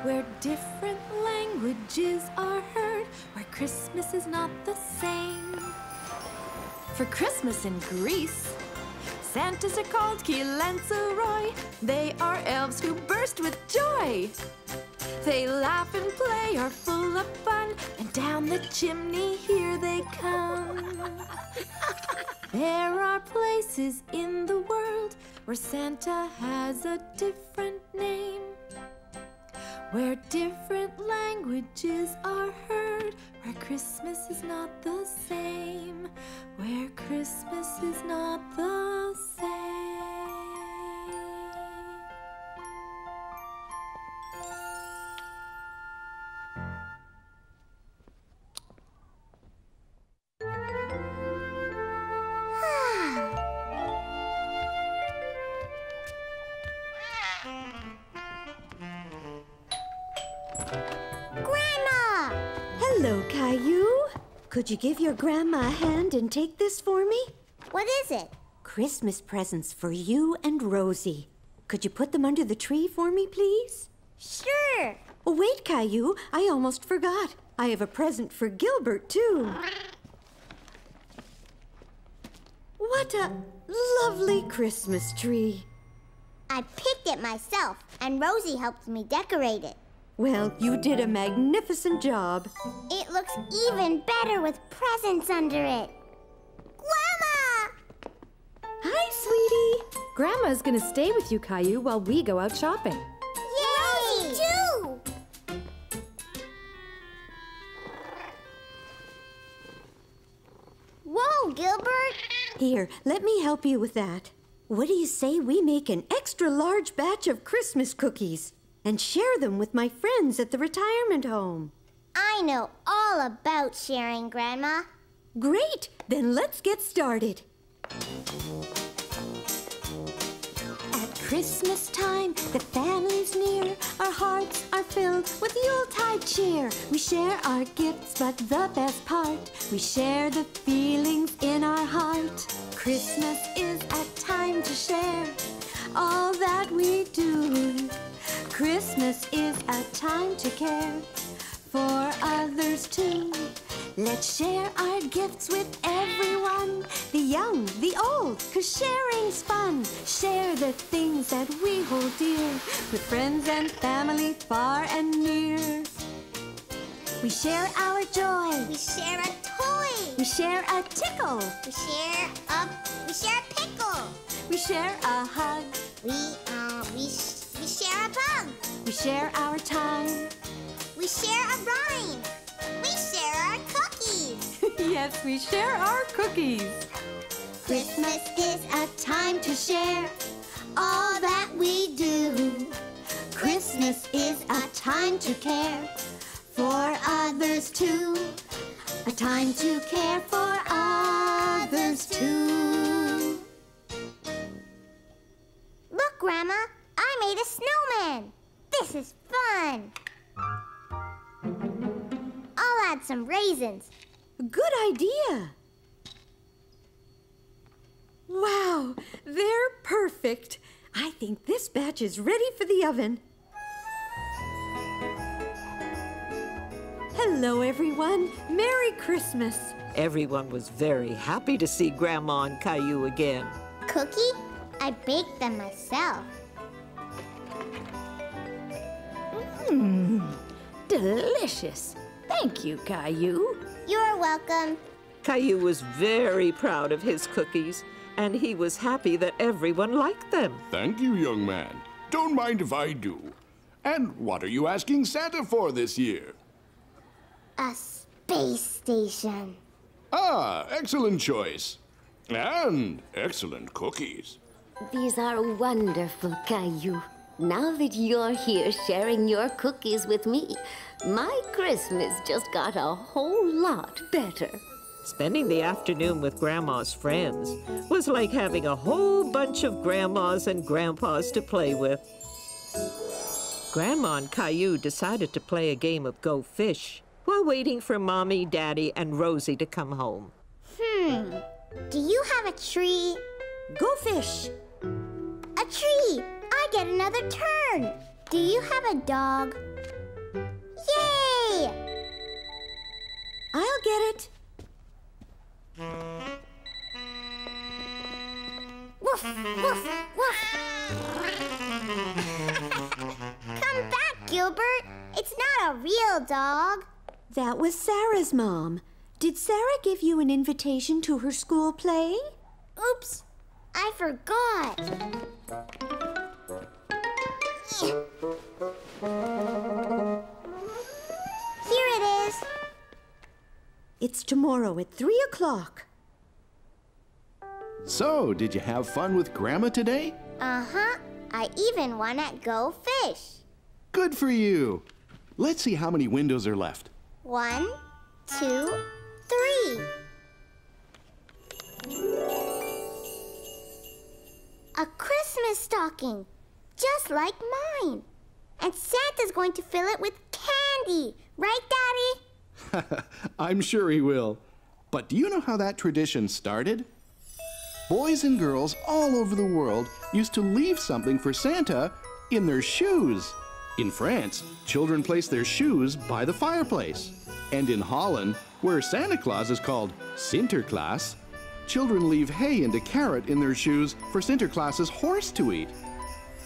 where different languages are heard, where Christmas is not the same. For Christmas in Greece, Santas are called Kilentzeroi. They are elves who burst with joy. They laugh and play, are full of fun, and down the chimney here they come. There are places in the world where Santa has a different name, where different languages are heard, where Christmas is not the same, where Christmas is not the same. Hello, Caillou. Could you give your grandma a hand and take this for me? What is it? Christmas presents for you and Rosie. Could you put them under the tree for me, please? Sure. Oh, wait, Caillou. I almost forgot. I have a present for Gilbert, too. What a lovely Christmas tree. I picked it myself, and Rosie helped me decorate it. Well, you did a magnificent job. It looks even better with presents under it. Grandma! Hi, sweetie. Grandma's gonna stay with you, Caillou, while we go out shopping. Yay! Rosie, too! Whoa, Gilbert! Here, let me help you with that. What do you say we make an extra large batch of Christmas cookies and share them with my friends at the retirement home? I know all about sharing, Grandma. Great! Then let's get started. At Christmas time, the family's near. Our hearts are filled with Yuletide cheer. We share our gifts, but the best part, we share the feelings in our heart. Christmas is a time to share all that we do. Christmas is a time to care for others too. Let's share our gifts with everyone, the young, the old, 'cause sharing's fun. Share the things that we hold dear with friends and family far and near. We share our joy. We share a toy. We share a tickle. We share a pickle. We share a hug. We share a bug. We share our time. We share a rhyme. We share our cookies. Yes, we share our cookies. Christmas is a time to share all that we do. Christmas is a time to care for others too. A time to care for others too. Look, Grandma, I made a snowman. This is fun. I'll add some raisins. Good idea. Wow, they're perfect. I think this batch is ready for the oven. Hello, everyone. Merry Christmas. Everyone was very happy to see Grandma and Caillou again. Cookie? I baked them myself. Delicious. Thank you, Caillou. You're welcome. Caillou was very proud of his cookies, and he was happy that everyone liked them. Thank you, young man. Don't mind if I do. And what are you asking Santa for this year? A space station. Ah, excellent choice. And excellent cookies. These are wonderful, Caillou. Now that you're here sharing your cookies with me, my Christmas just got a whole lot better. Spending the afternoon with Grandma's friends was like having a whole bunch of grandmas and grandpas to play with. Grandma and Caillou decided to play a game of Go Fish while waiting for Mommy, Daddy, and Rosie to come home. Do you have a tree? Go fish. A tree! I get another turn. Do you have a dog? Yay! I'll get it. Woof, woof, woof. Come back, Gilbert. It's not a real dog. That was Sarah's mom. Did Sarah give you an invitation to her school play? Oops, I forgot. Here it is. It's tomorrow at 3 o'clock. So, did you have fun with Grandma today? Uh-huh. I even won at Go Fish. Good for you. Let's see how many windows are left. 1, 2, 3. A Christmas stocking, just like mine. And Santa's going to fill it with candy. Right, Daddy? I'm sure he will. But do you know how that tradition started? Boys and girls all over the world used to leave something for Santa in their shoes. In France, children place their shoes by the fireplace. And in Holland, where Santa Claus is called Sinterklaas, children leave hay and a carrot in their shoes for Sinterklaas's horse to eat.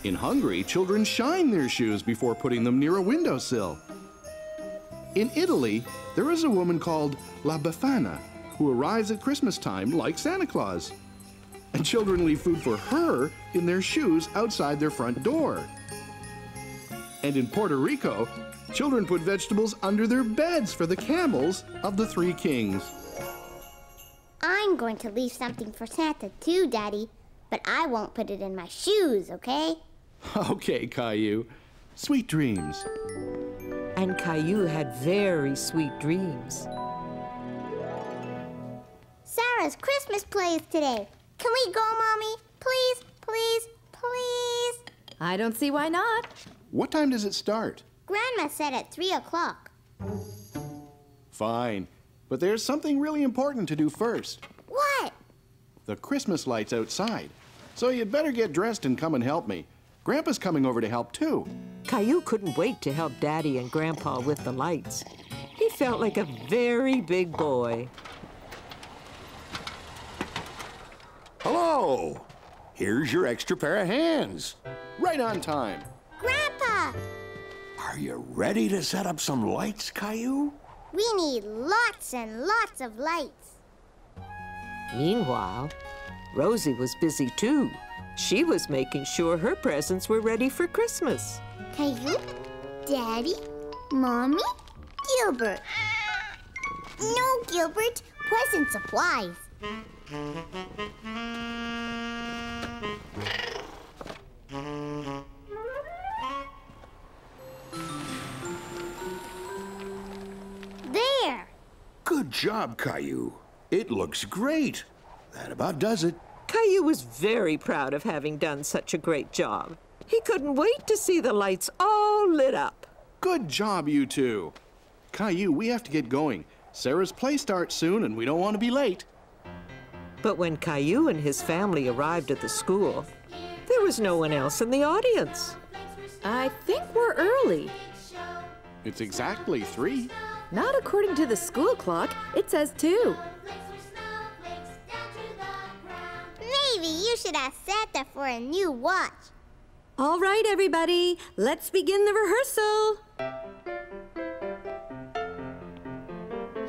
In Hungary, children shine their shoes before putting them near a windowsill. In Italy, there is a woman called La Befana who arrives at Christmas time like Santa Claus. And children leave food for her in their shoes outside their front door. And in Puerto Rico, children put vegetables under their beds for the camels of the three kings. I'm going to leave something for Santa too, Daddy. But I won't put it in my shoes, okay? Okay, Caillou. Sweet dreams. And Caillou had very sweet dreams. Sarah's Christmas play is today. Can we go, Mommy? Please, please, please? I don't see why not. What time does it start? Grandma said at 3 o'clock. Fine. But there's something really important to do first. What? The Christmas lights outside. So you'd better get dressed and come and help me. Grandpa's coming over to help too. Caillou couldn't wait to help Daddy and Grandpa with the lights. He felt like a very big boy. Hello! Here's your extra pair of hands. Right on time. Grandpa! Are you ready to set up some lights, Caillou? We need lots and lots of lights. Meanwhile, Rosie was busy too. She was making sure her presents were ready for Christmas. Caillou, Daddy, Mommy, Gilbert. No, Gilbert, present supplies. There. Good job, Caillou. It looks great. That about does it. Caillou was very proud of having done such a great job. He couldn't wait to see the lights all lit up. Good job, you two. Caillou, we have to get going. Sarah's play starts soon, and we don't want to be late. But when Caillou and his family arrived at the school, there was no one else in the audience. I think we're early. It's exactly 3. Not according to the school clock. It says 2. Maybe you should ask Santa for a new watch. All right, everybody, let's begin the rehearsal.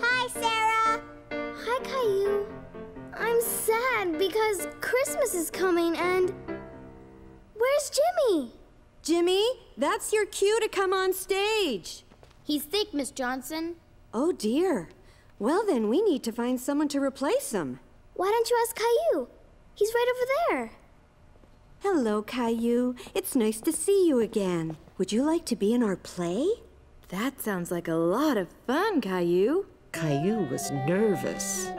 Hi, Sarah. Hi, Caillou. I'm sad because Christmas is coming and... Where's Jimmy? Jimmy, that's your cue to come on stage. He's sick, Miss Johnson. Oh, dear. Well, then we need to find someone to replace him. Why don't you ask Caillou? He's right over there. Hello, Caillou. It's nice to see you again. Would you like to be in our play? That sounds like a lot of fun, Caillou. Caillou was nervous.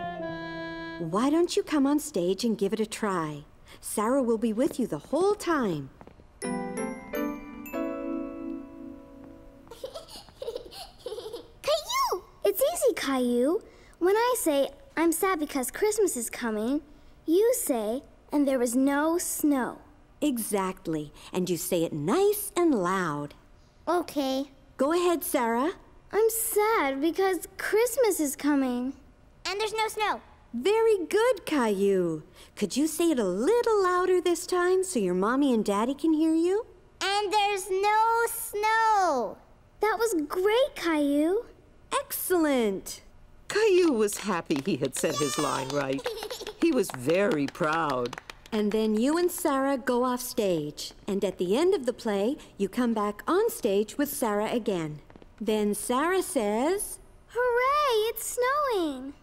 Why don't you come on stage and give it a try? Sarah will be with you the whole time. Caillou! It's easy, Caillou. When I say, I'm sad because Christmas is coming, you say, and there was no snow. Exactly. And you say it nice and loud. Okay. Go ahead, Sarah. I'm sad because Christmas is coming. And there's no snow. Very good, Caillou. Could you say it a little louder this time so your mommy and daddy can hear you? And there's no snow. That was great, Caillou. Excellent. Caillou was happy he had said his line right. He was very proud. And then you and Sarah go off stage. And at the end of the play, you come back on stage with Sarah again. Then Sarah says, Hooray, it's snowing.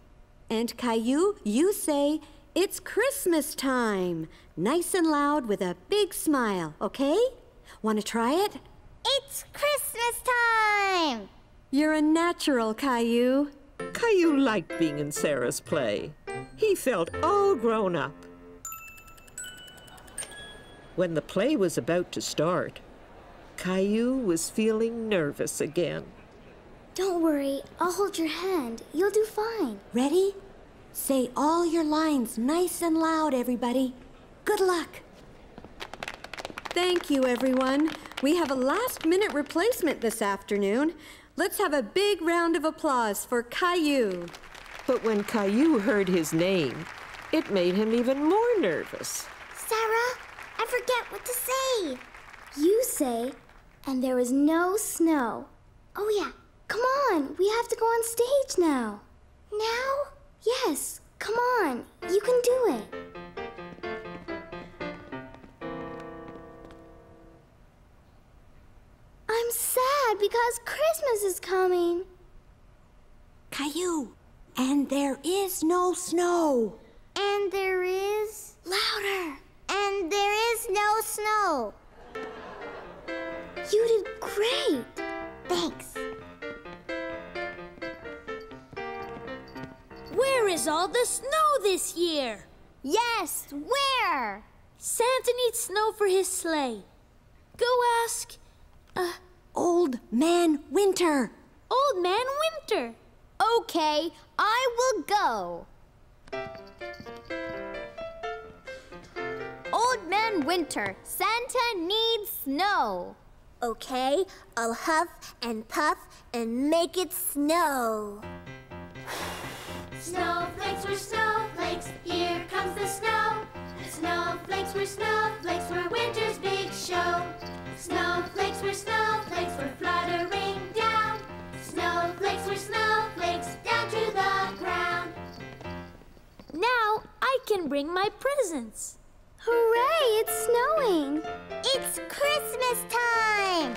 And Caillou, you say, it's Christmas time. Nice and loud with a big smile, okay? Want to try it? It's Christmas time. You're a natural, Caillou. Caillou liked being in Sarah's play. He felt all grown up. When the play was about to start, Caillou was feeling nervous again. Don't worry, I'll hold your hand. You'll do fine. Ready? Say all your lines nice and loud, everybody. Good luck. Thank you, everyone. We have a last-minute replacement this afternoon. Let's have a big round of applause for Caillou. But when Caillou heard his name, it made him even more nervous. Sarah, I forget what to say. You say, and there was no snow. Oh, yeah. Come on, we have to go on stage now. Now? Yes, come on, you can do it. I'm sad because Christmas is coming. Caillou, and there is no snow. And there is... Louder. And there is no snow. You did great. Thanks. Where is all the snow this year? Yes, where? Santa needs snow for his sleigh. Go ask... Old Man Winter. Old Man Winter. Okay, I will go. Old Man Winter, Santa needs snow. Okay, I'll huff and puff and make it snow. Snowflakes were snowflakes, here comes the snow. Snowflakes were snowflakes for winter's big show. Snowflakes were fluttering down. Snowflakes were snowflakes down to the ground. Now I can bring my presents. Hooray, it's snowing. It's Christmas time!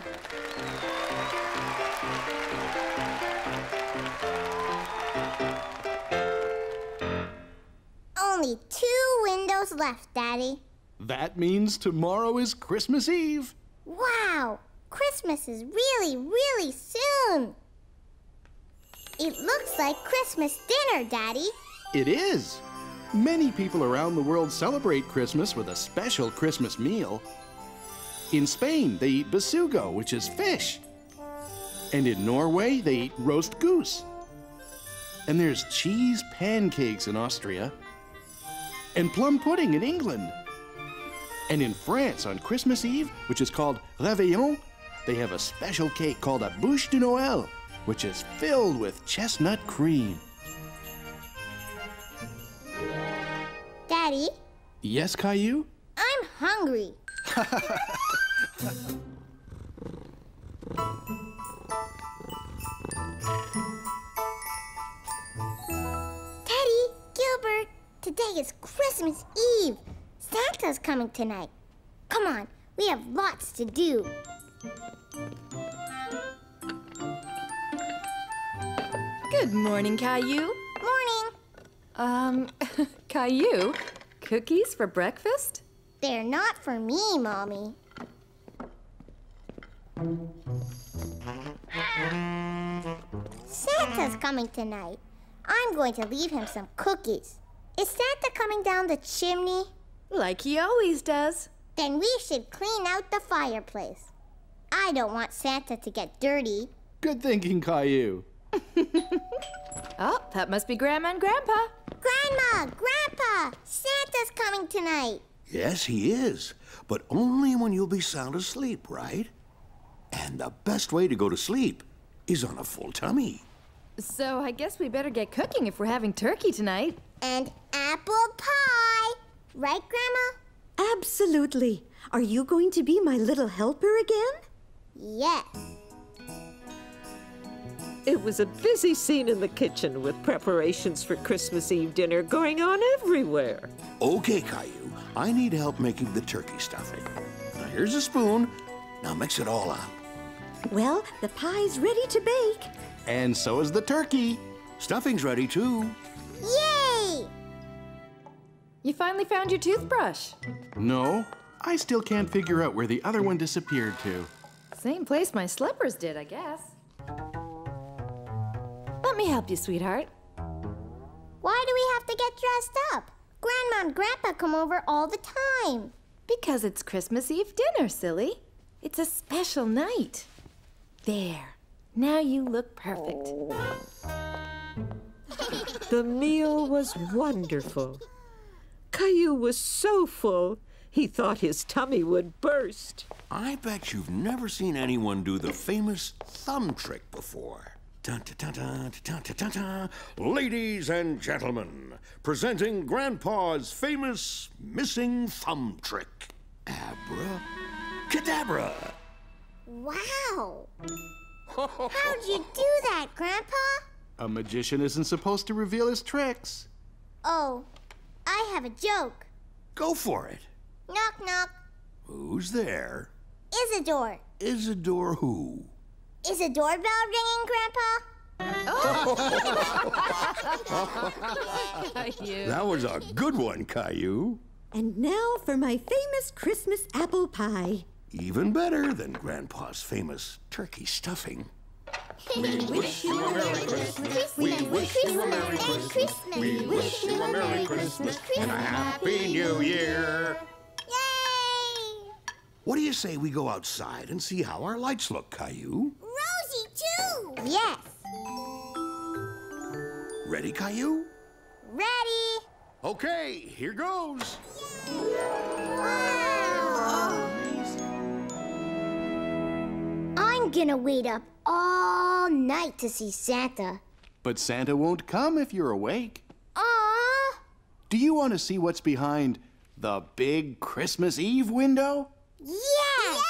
Only 2 windows left, Daddy. That means tomorrow is Christmas Eve. Wow! Christmas is really, really soon. It looks like Christmas dinner, Daddy. It is. Many people around the world celebrate Christmas with a special Christmas meal. In Spain, they eat besugo, which is fish. And in Norway, they eat roast goose. And there's cheese pancakes in Austria. And plum pudding in England. And in France, on Christmas Eve, which is called Réveillon, they have a special cake called a bûche de Noël, which is filled with chestnut cream. Daddy? Yes, Caillou? I'm hungry. Teddy, Gilbert, today is Christmas Eve. Santa's coming tonight. Come on, we have lots to do. Good morning, Caillou. Morning. Caillou, cookies for breakfast? They're not for me, Mommy. Santa's coming tonight. I'm going to leave him some cookies. Is Santa coming down the chimney? Like he always does. Then we should clean out the fireplace. I don't want Santa to get dirty. Good thinking, Caillou. Oh, that must be Grandma and Grandpa. Grandma, Grandpa, Santa's coming tonight. Yes, he is, but only when you'll be sound asleep, right? And the best way to go to sleep is on a full tummy. So I guess we better get cooking if we're having turkey tonight. And apple pie. Right, Grandma? Absolutely. Are you going to be my little helper again? Yes. It was a busy scene in the kitchen with preparations for Christmas Eve dinner going on everywhere. Okay, Caillou, I need help making the turkey stuffing. Now here's a spoon. Now mix it all up. Well, the pie's ready to bake. And so is the turkey. Stuffing's ready too. Yay! You finally found your toothbrush. No, I still can't figure out where the other one disappeared to. Same place my slippers did, I guess. Let me help you, sweetheart. Why do we have to get dressed up? Grandma and Grandpa come over all the time. Because it's Christmas Eve dinner, silly. It's a special night. There. Now you look perfect. The meal was wonderful. Caillou was so full, he thought his tummy would burst. I bet you've never seen anyone do the famous thumb trick before. Dun-dun-dun-dun-dun-dun-dun-dun. Ladies and gentlemen, presenting Grandpa's famous missing thumb trick. Abracadabra. Wow. How'd you do that, Grandpa? A magician isn't supposed to reveal his tricks. Oh, I have a joke. Go for it. Knock, knock. Who's there? Isidore. Isidore who? Is a doorbell ringing, Grandpa? That was a good one, Caillou. And now for my famous Christmas apple pie. Even better than Grandpa's famous turkey stuffing. We wish you a Merry Christmas. We wish you a Merry Christmas. We wish you a Merry Christmas and a Happy New Year. Yay! What do you say we go outside and see how our lights look, Caillou? Rosie, too! Yes. Ready, Caillou? Ready. Okay, here goes. Wow! gonna wait up all night to see Santa. But Santa won't come if you're awake. Aww! Do you want to see what's behind the big Christmas Eve window? Yeah!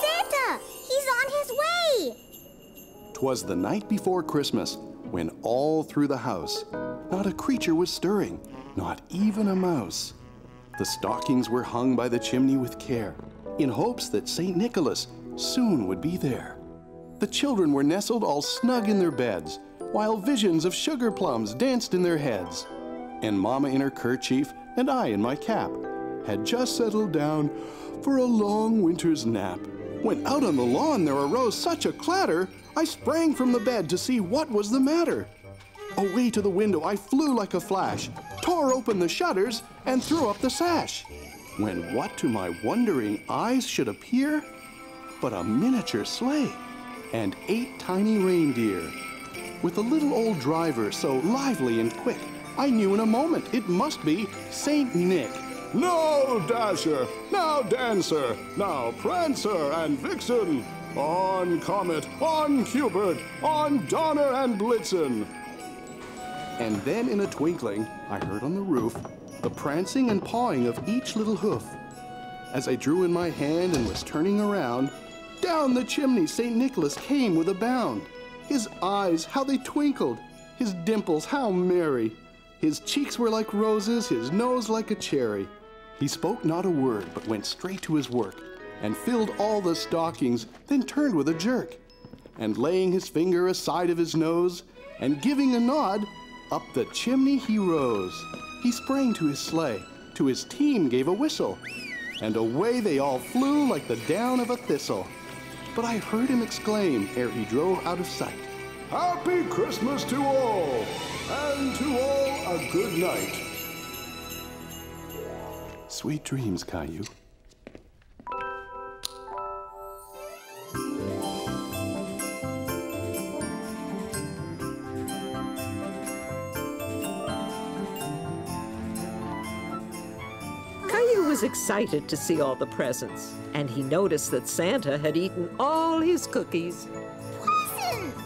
Santa! He's on his way! 'Twas the night before Christmas, when all through the house, not a creature was stirring, not even a mouse. The stockings were hung by the chimney with care, in hopes that St. Nicholas soon would be there. The children were nestled all snug in their beds, while visions of sugar plums danced in their heads. And Mama in her kerchief, and I in my cap, had just settled down for a long winter's nap, when out on the lawn there arose such a clatter, I sprang from the bed to see what was the matter. Away to the window I flew like a flash, tore open the shutters, and threw up the sash. When what to my wondering eyes should appear but a miniature sleigh and 8 tiny reindeer. With a little old driver so lively and quick, I knew in a moment it must be Saint Nick. Now Dasher, now Dancer, now Prancer and Vixen, on Comet, on Cupid, on Donner and Blitzen. And then in a twinkling, I heard on the roof the prancing and pawing of each little hoof. As I drew in my hand and was turning around, down the chimney St. Nicholas came with a bound. His eyes, how they twinkled, his dimples, how merry. His cheeks were like roses, his nose like a cherry. He spoke not a word, but went straight to his work, and filled all the stockings, then turned with a jerk. And laying his finger aside of his nose, and giving a nod, up the chimney he rose. He sprang to his sleigh, to his team gave a whistle, and away they all flew like the down of a thistle. But I heard him exclaim, ere he drove out of sight, Happy Christmas to all, and to all a good night. Sweet dreams, Caillou. Caillou was excited to see all the presents, and he noticed that Santa had eaten all his cookies. Presents!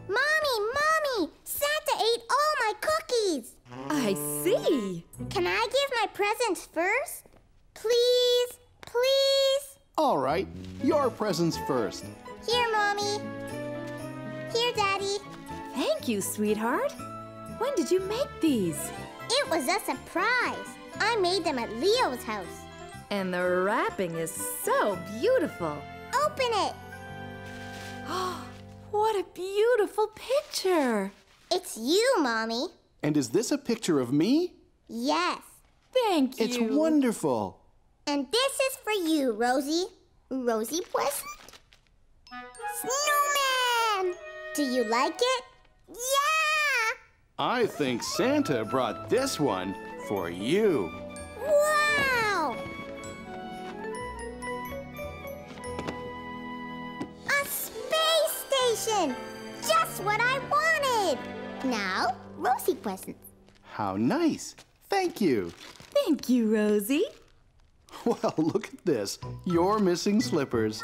Mommy! Santa ate all my cookies! I see. Can I give my presents first? Please? All right, your presents first. Here, Mommy. Here, Daddy. Thank you, sweetheart. When did you make these? It was a surprise. I made them at Leo's house. And the wrapping is so beautiful. Open it. What a beautiful picture. It's you, Mommy. And is this a picture of me? Yes. Thank you. It's wonderful. And this is for you, Rosie. Rosie present? Snowman! Do you like it? Yeah! I think Santa brought this one for you. Wow! A space station! Just what I wanted! Now, Rosie presents. How nice. Thank you. Thank you, Rosie. Well, look at this. Your missing slippers.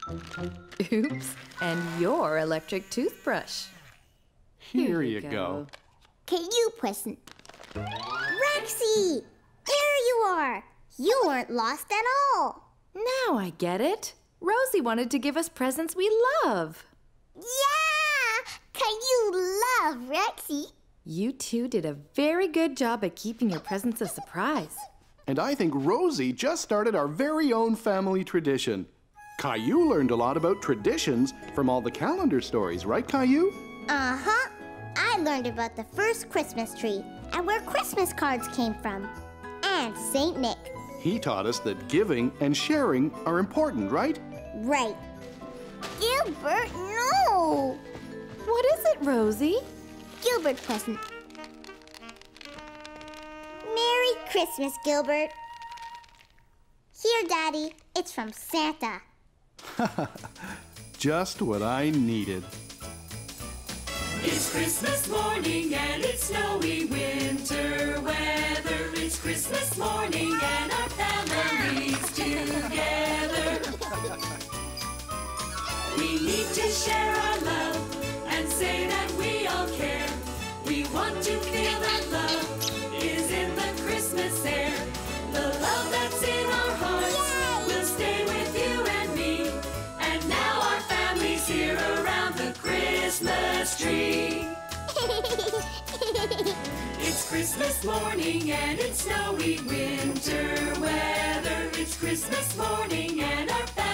Oops. And your electric toothbrush. Here you go. Caillou present. Rexy! There you are! You weren't lost at all. Now I get it. Rosie wanted to give us presents we love. Yeah! Caillou love Rexy. You two did a very good job at keeping your presents a surprise. And I think Rosie just started our very own family tradition. Caillou learned a lot about traditions from all the calendar stories, right, Caillou? Uh-huh. I learned about the first Christmas tree and where Christmas cards came from. And Saint Nick. He taught us that giving and sharing are important, right? Right. Gilbert, no! What is it, Rosie? Gilbert present. Merry Christmas, Gilbert. Here, Daddy. It's from Santa. Just what I needed. It's Christmas morning and it's snowy winter weather. It's Christmas morning and our family's together. need to share our love and say that we all care. We want to feel that love is in the Christmas air. The love that's in our hearts will stay with you and me. And now our family's here around the Christmas tree. It's Christmas morning and it's snowy winter weather. It's Christmas morning and our family